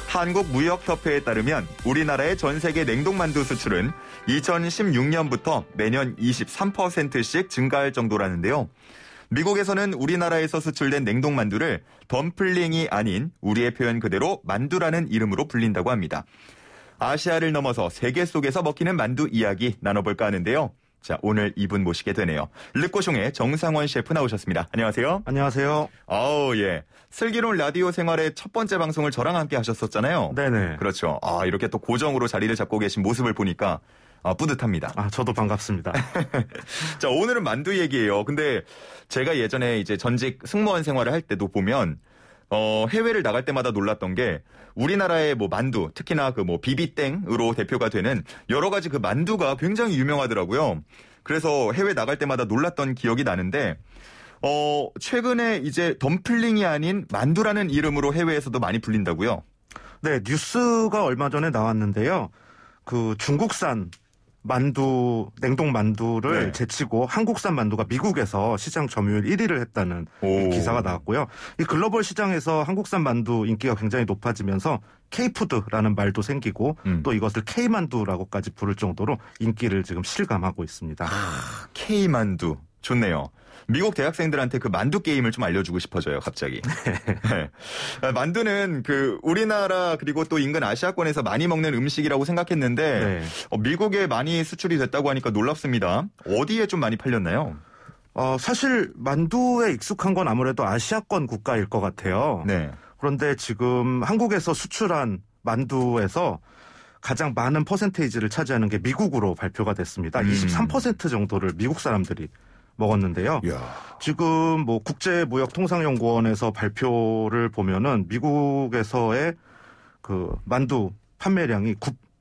한국무역협회에 따르면 우리나라의 전 세계 냉동만두 수출은 2016년부터 매년 23%씩 증가할 정도라는데요. 미국에서는 우리나라에서 수출된 냉동만두를 덤플링이 아닌 우리의 표현 그대로 만두라는 이름으로 불린다고 합니다. 아시아를 넘어서 세계 속에서 먹히는 만두 이야기 나눠볼까 하는데요. 자, 오늘 이분 모시게 되네요. 르꼬숑의 정상원 셰프 나오셨습니다. 안녕하세요. 안녕하세요. 예. 슬기로운 라디오 생활의 첫 번째 방송을 저랑 함께 하셨었잖아요. 네네. 그렇죠. 이렇게 또 고정으로 자리를 잡고 계신 모습을 보니까 뿌듯합니다. 저도 반갑습니다. 자, 오늘은 만두 얘기예요. 근데 제가 예전에 이제 전직 승무원 생활을 할 때도 보면 해외를 나갈 때마다 놀랐던 게 우리나라의 만두, 특히나 비비땡으로 대표가 되는 여러 가지 그 만두가 굉장히 유명하더라고요. 그래서 해외 나갈 때마다 놀랐던 기억이 나는데, 최근에 이제 덤플링이 아닌 만두라는 이름으로 해외에서도 많이 불린다고요? 네, 뉴스가 얼마 전에 나왔는데요. 중국산 만두, 냉동 만두를 제치고 한국산 만두가 미국에서 시장 점유율 1위를 했다는 기사가 나왔고요. 이 글로벌 시장에서 한국산 만두 인기가 굉장히 높아지면서 K푸드라는 말도 생기고 또 이것을 K만두라고까지 부를 정도로 인기를 지금 실감하고 있습니다. K만두. 좋네요. 미국 대학생들한테 그 만두 게임을 좀 알려주고 싶어져요, 갑자기. 네. 만두는 우리나라 그리고 또 인근 아시아권에서 많이 먹는 음식이라고 생각했는데, 미국에 많이 수출이 됐다고 하니까 놀랍습니다. 어디에 좀 많이 팔렸나요? 사실 만두에 익숙한 건 아무래도 아시아권 국가일 것 같아요. 네. 그런데 지금 한국에서 수출한 만두에서 가장 많은 퍼센테이지를 차지하는 게 미국으로 발표가 됐습니다. 23% 정도를 미국 사람들이 먹었는데요. 지금 국제무역통상연구원에서 발표를 보면은 미국에서의 만두 판매량이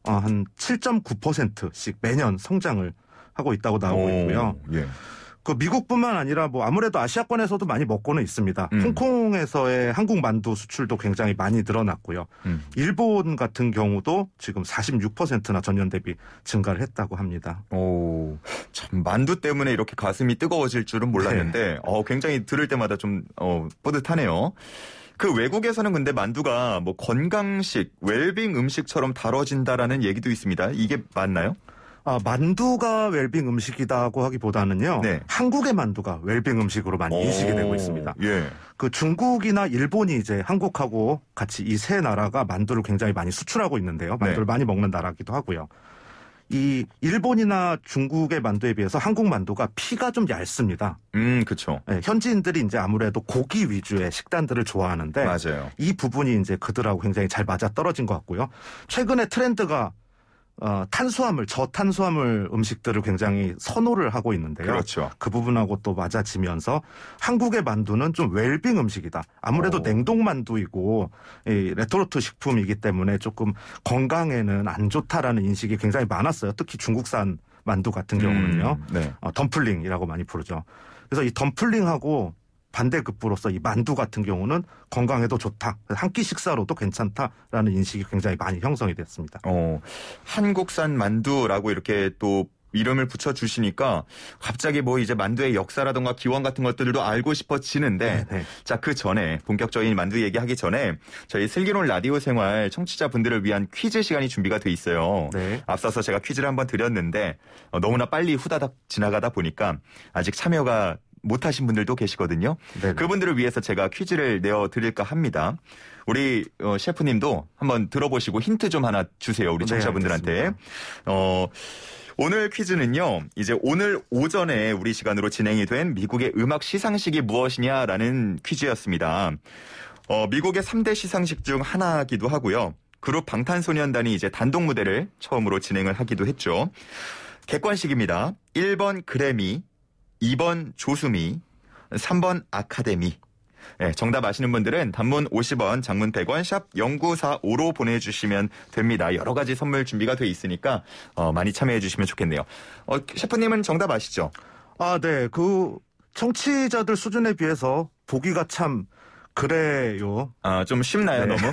한 7.9%씩 매년 성장을 하고 있다고 나오고 있고요. 예. 그 미국뿐만 아니라 뭐 아무래도 아시아권에서도 많이 먹고는 있습니다. 홍콩에서의 한국 만두 수출도 굉장히 많이 늘어났고요. 일본 같은 경우도 지금 46%나 전년 대비 증가를 했다고 합니다. 오, 참 만두 때문에 이렇게 가슴이 뜨거워질 줄은 몰랐는데 네. 굉장히 들을 때마다 좀 뿌듯하네요. 그 외국에서는 근데 만두가 뭐 건강식, 웰빙 음식처럼 다뤄진다라는 얘기도 있습니다. 이게 맞나요? 만두가 웰빙 음식이라고 하기보다는요. 네. 한국의 만두가 웰빙 음식으로 많이 인식이 되고 있습니다. 예. 그 중국이나 일본이 이제 한국하고 같이 이 세 나라가 만두를 굉장히 많이 수출하고 있는데요. 만두를 네. 많이 먹는 나라기도 하고요. 이 일본이나 중국의 만두에 비해서 한국 만두가 피가 좀 얇습니다. 그렇죠. 네, 현지인들이 이제 아무래도 고기 위주의 식단들을 좋아하는데 맞아요. 이 부분이 이제 그들하고 굉장히 잘 맞아 떨어진 것 같고요. 최근에 트렌드가 저탄수화물 음식들을 굉장히 선호를 하고 있는데요. 그렇죠. 그 부분하고 또 맞아지면서 한국의 만두는 좀 웰빙 음식이다. 아무래도 냉동 만두이고 이 레토르트 식품이기 때문에 조금 건강에는 안 좋다라는 인식이 굉장히 많았어요. 특히 중국산 만두 같은 경우는요. 네. 덤플링이라고 많이 부르죠. 그래서 이 덤플링하고 반대급부로서 이 만두 같은 경우는 건강에도 좋다. 한 끼 식사로도 괜찮다라는 인식이 굉장히 많이 형성이 됐습니다. 한국산 만두라고 이렇게 또 이름을 붙여주시니까 갑자기 뭐 이제 만두의 역사라든가 기원 같은 것들도 알고 싶어지는데 네. 자, 그 전에 본격적인 만두 얘기하기 전에 저희 슬기로운 라디오 생활 청취자분들을 위한 퀴즈 시간이 준비가 돼 있어요. 네. 앞서서 제가 퀴즈를 한번 드렸는데 너무나 빨리 후다닥 지나가다 보니까 아직 참여가 못하신 분들도 계시거든요. 네네. 그분들을 위해서 제가 퀴즈를 내어드릴까 합니다. 우리 셰프님도 한번 들어보시고 힌트 좀 하나 주세요. 우리 청취자분들한테. 오늘 퀴즈는요. 이제 오늘 오전에 우리 시간으로 진행이 된 미국의 음악 시상식이 무엇이냐라는 퀴즈였습니다. 미국의 3대 시상식 중 하나이기도 하고요. 그룹 방탄소년단이 이제 단독 무대를 처음으로 진행을 하기도 했죠. 객관식입니다. 1번 그래미, 2번 조수미, 3번 아카데미. 네, 정답 아시는 분들은 단문 50원, 장문 100원, 샵 0945로 보내주시면 됩니다. 여러 가지 선물 준비가 돼 있으니까 많이 참여해 주시면 좋겠네요. 셰프님은 정답 아시죠? 네. 그 청취자들 수준에 비해서 보기가 참 그래요. 좀 쉽나요, 네. 너무?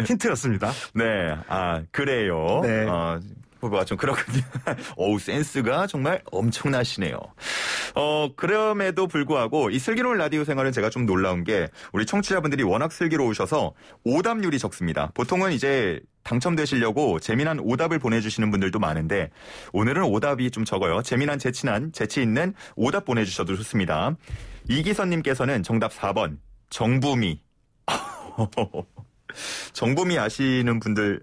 힌트였습니다. 네, 그래요. 네. 뭐가 좀 그렇군요. 센스가 정말 엄청나시네요. 그럼에도 불구하고 이 슬기로운 라디오 생활은 제가 좀 놀라운 게 우리 청취자분들이 워낙 슬기로우셔서 오답률이 적습니다. 보통은 이제 당첨되시려고 재미난 오답을 보내주시는 분들도 많은데 오늘은 오답이 좀 적어요. 재미난, 재치 있는 오답 보내주셔도 좋습니다. 이기선님께서는 정답 4번 정부미. 정보미 아시는 분들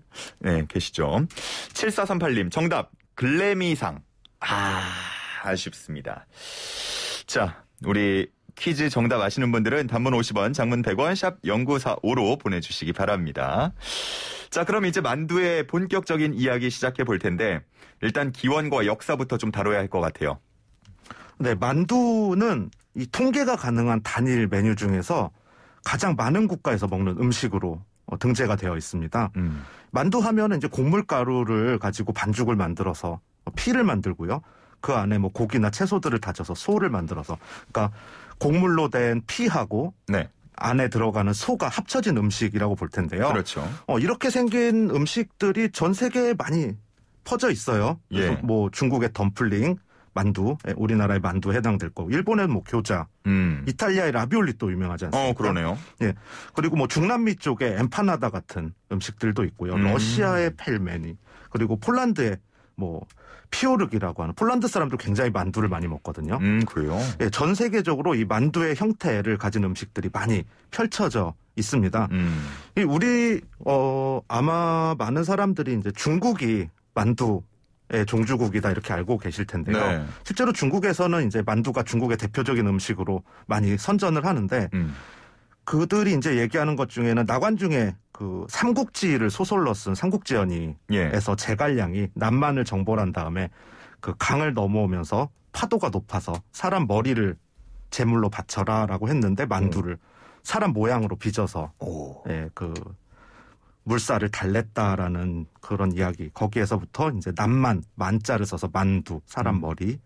계시죠? 7438님 정답 글래미상. 아쉽습니다. 자, 우리 퀴즈 정답 아시는 분들은 단문 50원, 장문 100원, 샵 0945로 보내주시기 바랍니다. 자, 그럼 이제 만두의 본격적인 이야기 시작해 볼 텐데 일단 기원과 역사부터 좀 다뤄야 할 것 같아요. 네, 만두는 이 통계가 가능한 단일 메뉴 중에서 가장 많은 국가에서 먹는 음식으로 등재가 되어 있습니다. 만두 하면은 이제 곡물가루를 가지고 반죽을 만들어서 피를 만들고요. 그 안에 뭐 고기나 채소들을 다져서 소를 만들어서, 그러니까 곡물로 된 피하고 네. 안에 들어가는 소가 합쳐진 음식이라고 볼 텐데요. 그렇죠. 이렇게 생긴 음식들이 전 세계에 많이 퍼져 있어요. 그래서 예. 뭐 중국의 덤플링, 만두, 우리나라의 만두 해당될 거고, 일본의 뭐 교자, 이탈리아의 라비올리 또 유명하지 않습니까? 그러네요. 예. 그리고 뭐 중남미 쪽에 엠파나다 같은 음식들도 있고요. 러시아의 펠메니, 그리고 폴란드의 뭐 피오르기라고 하는, 폴란드 사람들 굉장히 만두를 많이 먹거든요. 그래요? 예, 전 세계적으로 이 만두의 형태를 가진 음식들이 많이 펼쳐져 있습니다. 우리 아마 많은 사람들이 이제 중국이 만두의 종주국이다 이렇게 알고 계실 텐데요. 네. 실제로 중국에서는 이제 만두가 중국의 대표적인 음식으로 많이 선전을 하는데 그들이 이제 얘기하는 것 중에는 나관중에 그 삼국지를 소설로 쓴 삼국지연의에서 제갈량이 남만을 정벌한 다음에 그 강을 넘어오면서 파도가 높아서 사람 머리를 제물로 바쳐라라고 했는데 만두를 사람 모양으로 빚어서 그 물살을 달랬다라는 그런 이야기. 거기에서부터 이제 남만, 만자를 써서 만두, 사람 머리.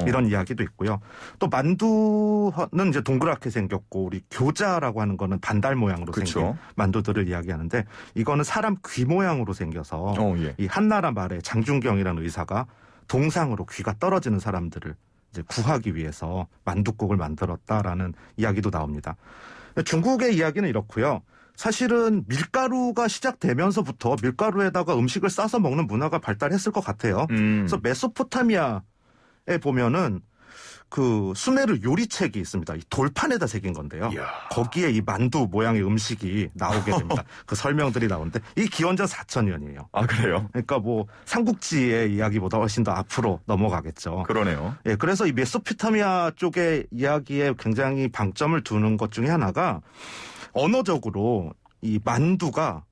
이런 이야기도 있고요. 또 만두는 이제 동그랗게 생겼고 우리 교자라고 하는 거는 반달 모양으로 그쵸. 생긴 만두들을 이야기하는데 이거는 사람 귀 모양으로 생겨서 예. 이 한나라 말에 장준경이라는 의사가 동상으로 귀가 떨어지는 사람들을 이제 구하기 위해서 만두국을 만들었다라는 이야기도 나옵니다. 중국의 이야기는 이렇고요. 사실은 밀가루가 시작되면서부터 밀가루에다가 음식을 싸서 먹는 문화가 발달했을 것 같아요. 그래서 메소포타미아에 보면은 그 수메르 요리책이 있습니다. 이 돌판에다 새긴 건데요. 이야. 거기에 이 만두 모양의 음식이 나오게 됩니다. 그 설명들이 나오는데 이 기원전 4000년이에요. 아, 그래요? 그러니까 뭐 삼국지의 이야기보다 훨씬 더 앞으로 넘어가겠죠. 그러네요. 예, 그래서 이 메소포타미아 쪽의 이야기에 굉장히 방점을 두는 것 중에 하나가 언어적으로 이 만두가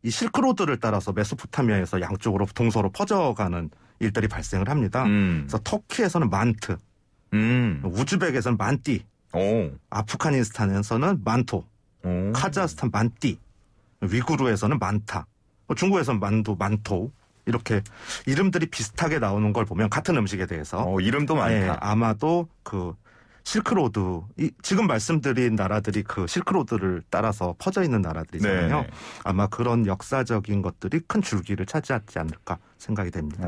이 실크로드를 따라서 메소포타미아에서 양쪽으로 동서로 퍼져가는 일들이 발생을 합니다. 그래서 터키에서는 만트, 우즈벡에서는 만띠, 아프가니스탄에서는 만토, 카자흐스탄 만띠, 위구르에서는 만타, 중국에서는 만두, 만토 이렇게 이름들이 비슷하게 나오는 걸 보면 같은 음식에 대해서 이름도 많다. 예, 아마도 그 실크로드 지금 말씀드린 나라들이 그 실크로드를 따라서 퍼져 있는 나라들이잖아요. 네. 아마 그런 역사적인 것들이 큰 줄기를 차지하지 않을까 생각이 됩니다.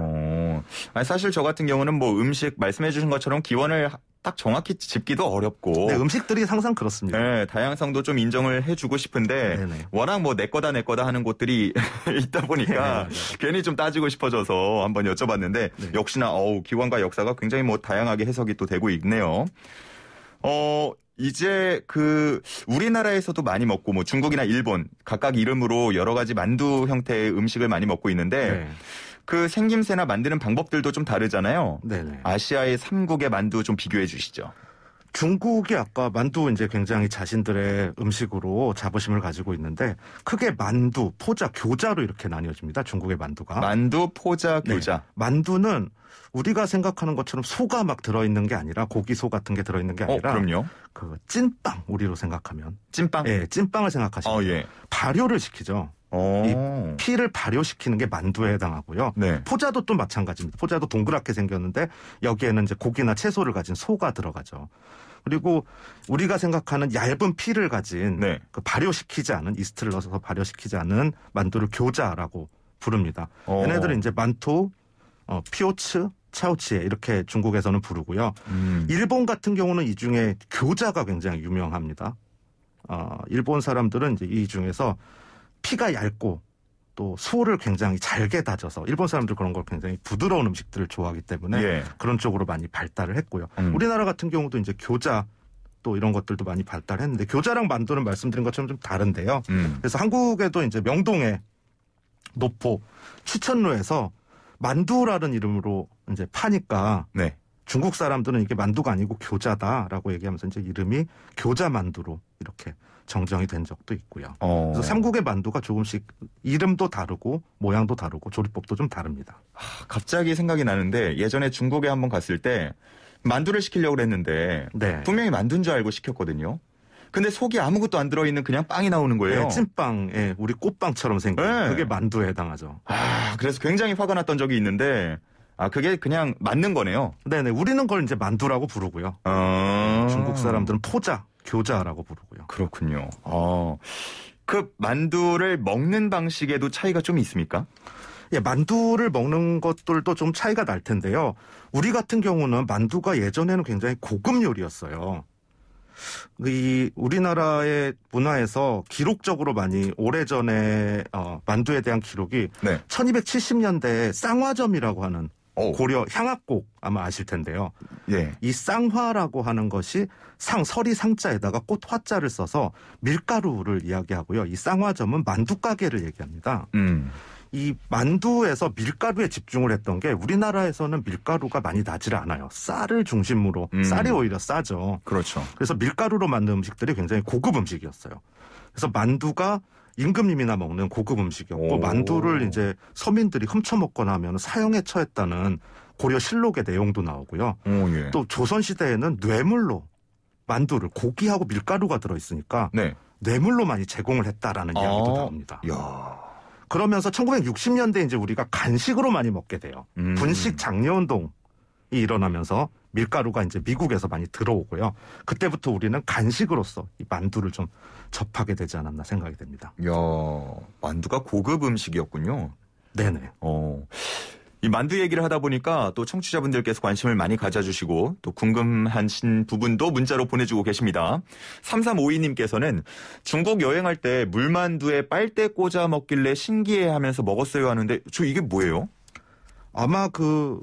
아니, 사실 저 같은 경우는 뭐 음식 말씀해 주신 것처럼 기원을 딱 정확히 짚기도 어렵고. 네, 음식들이 항상 그렇습니다. 네, 다양성도 좀 인정을 해주고 싶은데 네네. 워낙 뭐 내 거다 하는 곳들이 있다 보니까 괜히 좀 따지고 싶어져서 한번 여쭤봤는데 네. 역시나 기원과 역사가 굉장히 뭐 다양하게 해석이 또 되고 있네요. 이제 그 우리나라에서도 많이 먹고 뭐 중국이나 일본 각각 이름으로 여러 가지 만두 형태의 음식을 많이 먹고 있는데 네. 그 생김새나 만드는 방법들도 좀 다르잖아요. 네네. 아시아의 3국의 만두 좀 비교해 주시죠. 중국이 아까 만두 이제 굉장히 자신들의 음식으로 자부심을 가지고 있는데 크게 만두, 포자, 교자로 이렇게 나뉘어집니다. 중국의 만두가. 만두, 포자, 교자. 네. 만두는 우리가 생각하는 것처럼 소가 막 들어있는 게 아니라 고기소 같은 게 들어있는 게 아니라 그럼요. 그 찐빵 우리로 생각하면 찐빵? 네, 찐빵을 생각하시면 예. 발효를 시키죠. 이 피를 발효시키는 게 만두에 해당하고요. 네. 포자도 또 마찬가지입니다. 포자도 동그랗게 생겼는데 여기에는 이제 고기나 채소를 가진 소가 들어가죠. 그리고 우리가 생각하는 얇은 피를 가진 네. 그 발효시키지 않은 이스트를 넣어서 발효시키지 않은 만두를 교자라고 부릅니다. 얘네들은 이제 만토, 피오츠, 차오치에 이렇게 중국에서는 부르고요. 일본 같은 경우는 이 중에 교자가 굉장히 유명합니다. 일본 사람들은 이제 이 중에서 피가 얇고 또 소를 굉장히 잘게 다져서 일본 사람들 그런 걸 굉장히 부드러운 음식들을 좋아하기 때문에 그런 쪽으로 많이 발달을 했고요. 우리나라 같은 경우도 이제 교자 또 이런 것들도 많이 발달했는데 교자랑 만두는 말씀드린 것처럼 좀 다른데요. 그래서 한국에도 이제 명동에 노포 추천로에서 만두라는 이름으로 이제 파니까 네. 중국 사람들은 이게 만두가 아니고 교자다라고 얘기하면서 이제 이름이 교자 만두로 이렇게 정정이 된 적도 있고요. 그래서 삼국의 만두가 조금씩 이름도 다르고 모양도 다르고 조리법도 좀 다릅니다. 갑자기 생각이 나는데 예전에 중국에 한번 갔을 때 만두를 시키려고 했는데 네. 분명히 만두인 줄 알고 시켰거든요. 근데 속이 아무것도 안 들어있는 그냥 빵이 나오는 거예요. 네, 찐빵, 우리 꽃빵처럼 생긴 네. 그게 만두에 해당하죠. 그래서 굉장히 화가 났던 적이 있는데 그게 그냥 맞는 거네요. 네네, 우리는 그걸 이제 만두라고 부르고요. 중국 사람들은 포자, 교자라고 부르고요. 그렇군요. 그 만두를 먹는 방식에도 차이가 좀 있습니까? 예, 만두를 먹는 것들도 좀 차이가 날 텐데요. 우리 같은 경우는 만두가 예전에는 굉장히 고급 요리였어요. 이 우리나라의 문화에서 기록적으로 많이 오래전에 만두에 대한 기록이 1270년대에 쌍화점이라고 하는 고려 향학곡 아마 아실 텐데요. 예. 이 쌍화라고 하는 것이 서리 상자에다가 꽃 화자를 써서 밀가루를 이야기하고요. 이 쌍화점은 만두 가게를 얘기합니다. 이 만두에서 밀가루에 집중을 했던 게 우리나라에서는 밀가루가 많이 나지를 않아요. 쌀을 중심으로 쌀이 오히려 싸죠. 그렇죠. 그래서 밀가루로 만든 음식들이 굉장히 고급 음식이었어요. 그래서 만두가 임금님이나 먹는 고급 음식이었고 만두를 이제 서민들이 훔쳐먹거나 하면 사형에 처했다는 고려 실록의 내용도 나오고요. 예. 또 조선시대에는 뇌물로 만두를 고기하고 밀가루가 들어있으니까 뇌물로 많이 제공을 했다라는 이야기도 나옵니다. 이야. 그러면서 1960년대 이제 우리가 간식으로 많이 먹게 돼요. 분식 장려운동이 일어나면서 밀가루가 이제 미국에서 많이 들어오고요. 그때부터 우리는 간식으로서 이 만두를 좀 접하게 되지 않았나 생각이 됩니다. 이야, 만두가 고급 음식이었군요. 네네. 이 만두 얘기를 하다 보니까 또 청취자분들께서 관심을 많이 가져주시고 또 궁금하신 부분도 문자로 보내주고 계십니다. 3352님께서는 중국 여행할 때 물만두에 빨대 꽂아 먹길래 신기해하면서 먹었어요 하는데 저 이게 뭐예요? 아마 그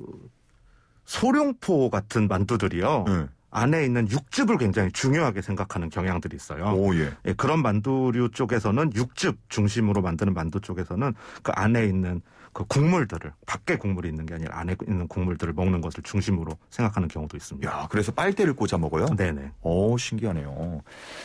소룡포 같은 만두들이요. 안에 있는 육즙을 굉장히 중요하게 생각하는 경향들이 있어요. 오, 예. 예, 그런 만두류 쪽에서는 육즙 중심으로 만드는 만두 쪽에서는 그 안에 있는 그 국물들을 밖에 국물이 있는 게 아니라 안에 있는 국물들을 먹는 것을 중심으로 생각하는 경우도 있습니다. 야, 그래서 빨대를 꽂아 먹어요? 네네. 오, 신기하네요.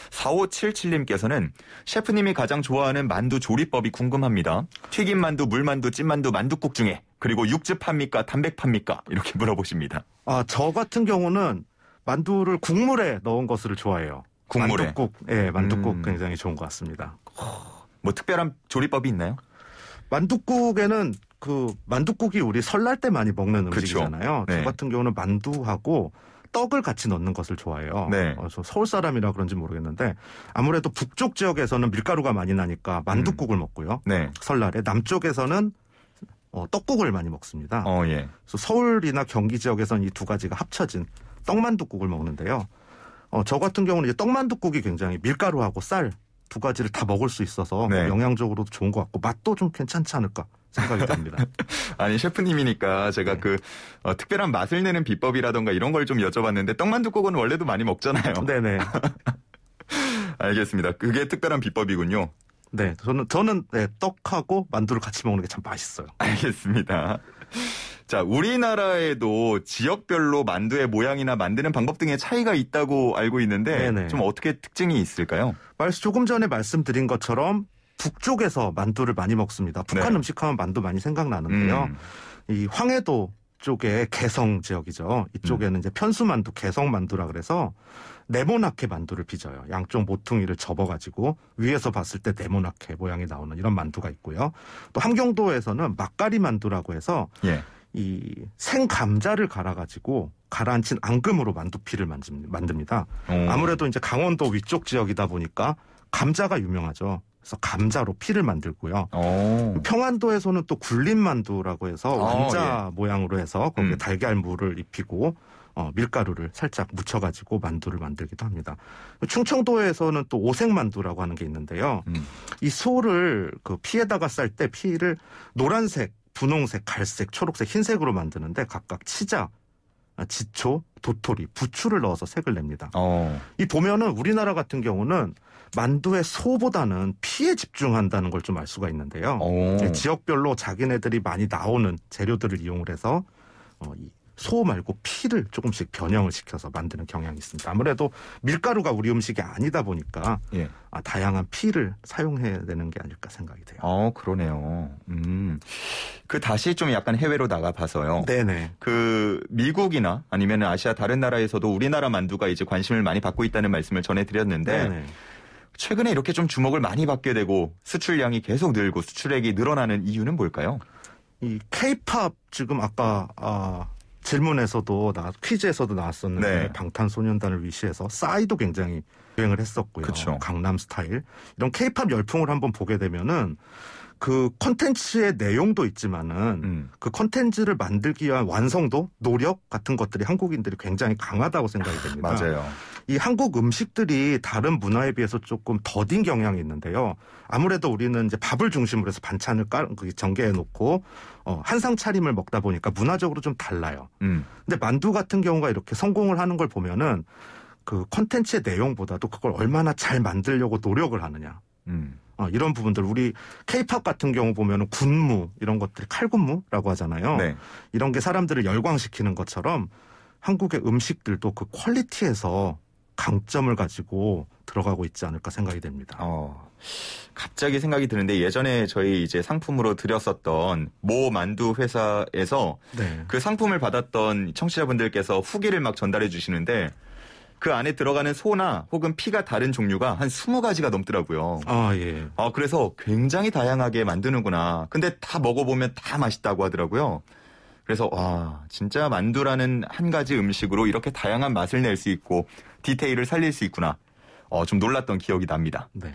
4577님께서는 셰프님이 가장 좋아하는 만두 조리법이 궁금합니다. 튀김 만두, 물만두, 찐만두, 만두국 중에 그리고 육즙 팝니까? 담백 팝니까? 이렇게 물어보십니다. 저 같은 경우는 만두를 국물에 넣은 것을 좋아해요. 국물에? 만두국, 예, 만두국 굉장히 좋은 것 같습니다. 뭐 특별한 조리법이 있나요? 만두국에는 그 만두국이 우리 설날 때 많이 먹는 음식이잖아요. 네. 저 같은 경우는 만두하고 떡을 같이 넣는 것을 좋아해요. 네. 저 서울 사람이라 그런지 모르겠는데 아무래도 북쪽 지역에서는 밀가루가 많이 나니까 만두국을 먹고요. 네. 설날에 남쪽에서는 떡국을 많이 먹습니다. 예. 그래서 서울이나 경기 지역에서는 이 두 가지가 합쳐진 떡만두국을 먹는데요. 저 같은 경우는 이제 떡만두국이 굉장히 밀가루하고 쌀 두 가지를 다 먹을 수 있어서 네. 영양적으로도 좋은 것 같고 맛도 좀 괜찮지 않을까 생각이 됩니다. 아니 셰프님이니까 제가 네. 특별한 맛을 내는 비법이라던가 이런 걸 좀 여쭤봤는데 떡만두국은 원래도 많이 먹잖아요. 네네. 알겠습니다. 그게 특별한 비법이군요. 네, 저는 네, 떡하고 만두를 같이 먹는 게 참 맛있어요. 알겠습니다. 자, 우리나라에도 지역별로 만두의 모양이나 만드는 방법 등의 차이가 있다고 알고 있는데 네네. 좀 어떻게 특징이 있을까요? 조금 전에 말씀드린 것처럼 북쪽에서 만두를 많이 먹습니다. 북한 네. 음식하면 만두 많이 생각나는데요. 이 황해도 쪽에 개성 지역이죠. 이쪽에는 이제 편수만두, 개성만두라 그래서 네모나게 만두를 빚어요. 양쪽 모퉁이를 접어가지고 위에서 봤을 때 네모나게 모양이 나오는 이런 만두가 있고요. 또 함경도에서는 막가리 만두라고 해서 예. 이 생감자를 갈아가지고 가라앉힌 앙금으로 만두피를 만듭니다. 아무래도 이제 강원도 위쪽 지역이다 보니까 감자가 유명하죠. 그래서 감자로 피를 만들고요. 평안도에서는 또 굴림만두라고 해서 완자 모양으로 해서 거기에 달걀물을 입히고 밀가루를 살짝 묻혀가지고 만두를 만들기도 합니다. 충청도에서는 또 오색만두라고 하는 게 있는데요. 이 소를 그 피에다가 쌀 때 피를 노란색, 분홍색, 갈색, 초록색, 흰색으로 만드는데 각각 치자, 지초, 도토리, 부추를 넣어서 색을 냅니다. 이 보면은 우리나라 같은 경우는 만두의 소보다는 피에 집중한다는 걸 좀 알 수가 있는데요. 지역별로 자기네들이 많이 나오는 재료들을 이용을 해서 이 소 말고 피를 조금씩 변형을 시켜서 만드는 경향이 있습니다. 아무래도 밀가루가 우리 음식이 아니다 보니까 예. 다양한 피를 사용해야 되는 게 아닐까 생각이 돼요. 그러네요. 다시 좀 약간 해외로 나가봐서요. 네네. 미국이나 아니면 아시아 다른 나라에서도 우리나라 만두가 이제 관심을 많이 받고 있다는 말씀을 전해드렸는데 네네. 최근에 이렇게 좀 주목을 많이 받게 되고 수출량이 계속 늘고 수출액이 늘어나는 이유는 뭘까요? 이 K-팝 지금 아까 질문에서도 퀴즈에서도 나왔었는데 네. 방탄소년단을 위시해서 싸이도 굉장히 유행을 했었고요. 그쵸. 강남 스타일 이런 K-팝 열풍을 한번 보게 되면은 그 콘텐츠의 내용도 있지만은 그 콘텐츠를 만들기 위한 완성도, 노력 같은 것들이 한국인들이 굉장히 강하다고 생각이 됩니다. 맞아요. 이 한국 음식들이 다른 문화에 비해서 조금 더딘 경향이 있는데요. 아무래도 우리는 이제 밥을 중심으로 해서 반찬을 전개해 놓고 한상 차림을 먹다 보니까 문화적으로 좀 달라요. 근데 만두 같은 경우가 이렇게 성공을 하는 걸 보면은 그 콘텐츠의 내용보다도 그걸 얼마나 잘 만들려고 노력을 하느냐. 이런 부분들 우리 K-팝 같은 경우 보면은 군무 이런 것들이 칼군무라고 하잖아요. 네. 이런 게 사람들을 열광시키는 것처럼 한국의 음식들도 그 퀄리티에서 강점을 가지고 들어가고 있지 않을까 생각이 됩니다. 갑자기 생각이 드는데 예전에 저희 이제 상품으로 드렸었던 모 만두 회사에서 네. 그 상품을 받았던 청취자분들께서 후기를 막 전달해 주시는데 그 안에 들어가는 소나 혹은 피가 다른 종류가 한 20가지가 넘더라고요. 아, 예. 그래서 굉장히 다양하게 만드는구나. 근데 다 먹어보면 다 맛있다고 하더라고요. 그래서 와, 진짜 만두라는 한 가지 음식으로 이렇게 다양한 맛을 낼 수 있고 디테일을 살릴 수 있구나. 좀 놀랐던 기억이 납니다. 네.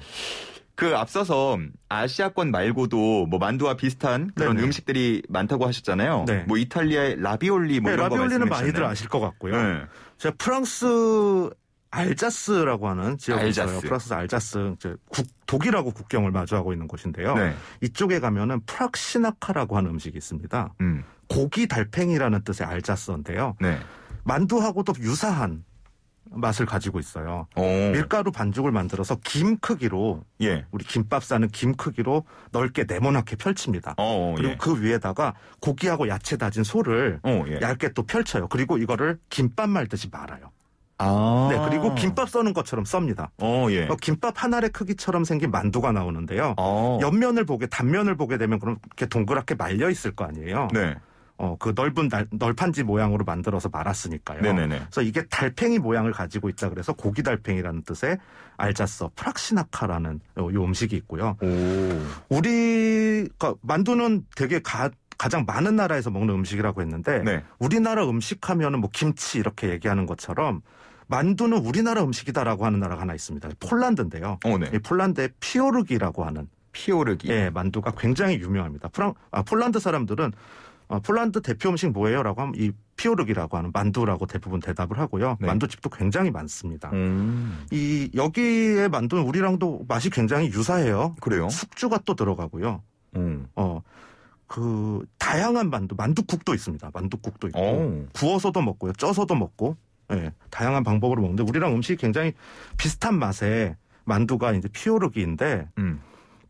그 앞서서 아시아권 말고도 뭐 만두와 비슷한 그런 네네. 음식들이 많다고 하셨잖아요. 네. 뭐 이탈리아의 라비올리 뭐 네, 이런 거 라비올리는 말씀해 많이들 주셨나요? 아실 것 같고요. 네. 제가 프랑스 알자스라고 하는 지역이 있어요. 알자스. 프랑스 알자스, 독일하고 국경을 마주하고 있는 곳인데요. 네. 이쪽에 가면은 프락시나카라고 하는 음식이 있습니다. 고기 달팽이라는 뜻의 알자스인데요. 네. 만두하고도 유사한 맛을 가지고 있어요. 밀가루 반죽을 만들어서 김 크기로, 예. 우리 김밥 싸는 김 크기로 넓게 네모나게 펼칩니다. 그리고 예. 그 위에다가 고기하고 야채 다진 소를 예. 얇게 또 펼쳐요. 그리고 이거를 김밥 말듯이 말아요. 아. 네, 그리고 김밥 써는 것처럼 썹니다. 예. 김밥 한 알의 크기처럼 생긴 만두가 나오는데요. 단면을 보게 되면 그럼 이렇게 동그랗게 말려 있을 거 아니에요. 네. 그 넓은 널판지 모양으로 만들어서 말았으니까요. 네네네. 그래서 이게 달팽이 모양을 가지고 있다 그래서 고기 달팽이라는 뜻의 알자스 프락시나카라는 요 음식이 있고요. 우리가 만두는 되게 가장 많은 나라에서 먹는 음식이라고 했는데 네. 우리나라 음식하면은 뭐 김치 이렇게 얘기하는 것처럼 만두는 우리나라 음식이다라고 하는 나라가 하나 있습니다. 폴란드인데요. 네. 이 폴란드의 피오르기라고 하는 피오르기. 예, 만두가 굉장히 유명합니다. 폴란드 사람들은 폴란드 대표 음식 뭐예요?라고 하면 이 피오르기라고 하는 만두라고 대부분 대답을 하고요. 네. 만두집도 굉장히 많습니다. 여기의 만두는 우리랑도 맛이 굉장히 유사해요. 그래요? 숙주가 또 들어가고요. 다양한 만두국도 있습니다. 만두국도 있고 구워서도 먹고요, 쪄서도 먹고, 예, 다양한 방법으로 먹는데 우리랑 음식이 굉장히 비슷한 맛의 만두가 이제 피오르기인데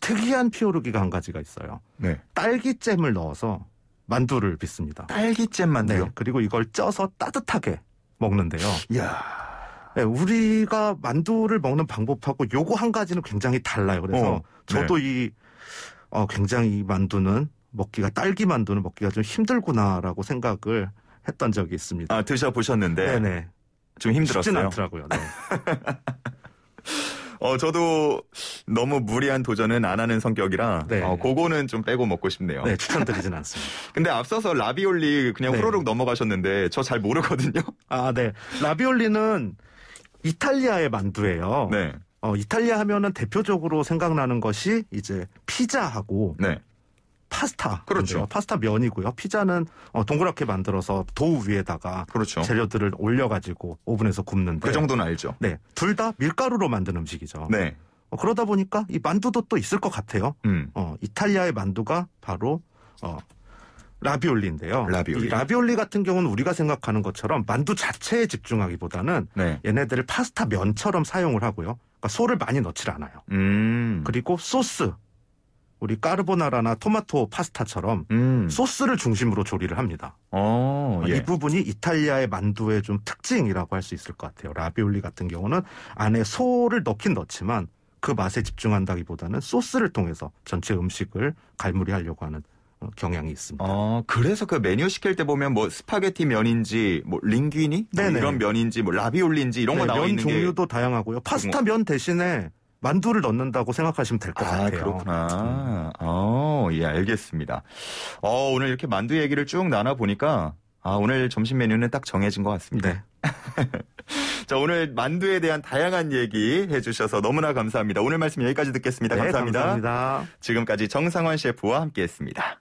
특이한 피오르기가 한 가지가 있어요. 네. 딸기잼을 넣어서 만두를 빚습니다. 딸기잼 만두요? 네, 그리고 이걸 쪄서 따뜻하게 먹는데요. 이야. 네, 우리가 만두를 먹는 방법하고 요거 한 가지는 굉장히 달라요. 그래서 저도 굉장히 이 만두는 딸기 만두는 먹기가 좀 힘들구나라고 생각을 했던 적이 있습니다. 드셔보셨는데. 네네. 좀 힘들었어요. 쉽진 않더라고요. 네. 저도 너무 무리한 도전은 안 하는 성격이라 네. 그거는 좀 빼고 먹고 싶네요. 네, 추천드리진 않습니다. 근데 앞서서 라비올리 그냥 네. 후루룩 넘어가셨는데 저 잘 모르거든요. 네. 라비올리는 이탈리아의 만두예요. 네. 이탈리아 하면은 대표적으로 생각나는 것이 이제 피자하고 네. 파스타. 그렇죠. 파스타 면이고요. 피자는 동그랗게 만들어서 도우 위에다가 그렇죠. 재료들을 올려가지고 오븐에서 굽는데. 그 정도는 알죠. 네. 둘 다 밀가루로 만든 음식이죠. 네. 그러다 보니까 이 만두도 또 있을 것 같아요. 이탈리아의 만두가 바로 라비올리인데요. 라비올리. 이 라비올리 같은 경우는 우리가 생각하는 것처럼 만두 자체에 집중하기보다는 네. 얘네들을 파스타 면처럼 사용을 하고요. 그러니까 소를 많이 넣질 않아요. 그리고 소스. 우리 까르보나라나 토마토 파스타처럼 소스를 중심으로 조리를 합니다. 예. 이 부분이 이탈리아의 만두의 좀 특징이라고 할 수 있을 것 같아요. 라비올리 같은 경우는 안에 소를 넣긴 넣지만 그 맛에 집중한다기보다는 소스를 통해서 전체 음식을 갈무리하려고 하는 경향이 있습니다. 그래서 그 메뉴 시킬 때 보면 뭐 스파게티 면인지 뭐 링귀니 뭐 이런 면인지 뭐 라비올리인지 이런 거 나와 면 있는 게 종류도 다양하고요. 파스타 면 대신에 만두를 넣는다고 생각하시면 될 것 같아요. 그렇구나. 예, 알겠습니다. 오늘 이렇게 만두 얘기를 쭉 나눠보니까 오늘 점심 메뉴는 딱 정해진 것 같습니다. 네. 자, 오늘 만두에 대한 다양한 얘기 해주셔서 너무나 감사합니다. 오늘 말씀 여기까지 듣겠습니다. 네, 감사합니다. 감사합니다. 지금까지 정상원 셰프와 함께했습니다.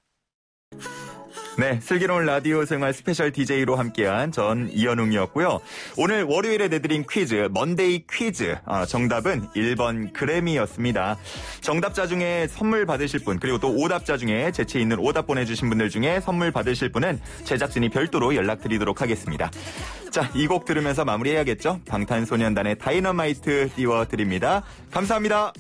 네, 슬기로운 라디오 생활 스페셜 DJ로 함께한 전 이현웅이었고요. 오늘 월요일에 내드린 퀴즈, 먼데이 퀴즈. 정답은 1번 그래미였습니다. 정답자 중에 선물 받으실 분, 그리고 또 오답자 중에 재치 있는 오답 보내주신 분들 중에 선물 받으실 분은 제작진이 별도로 연락드리도록 하겠습니다. 자, 이 곡 들으면서 마무리해야겠죠? 방탄소년단의 다이너마이트 띄워드립니다. 감사합니다.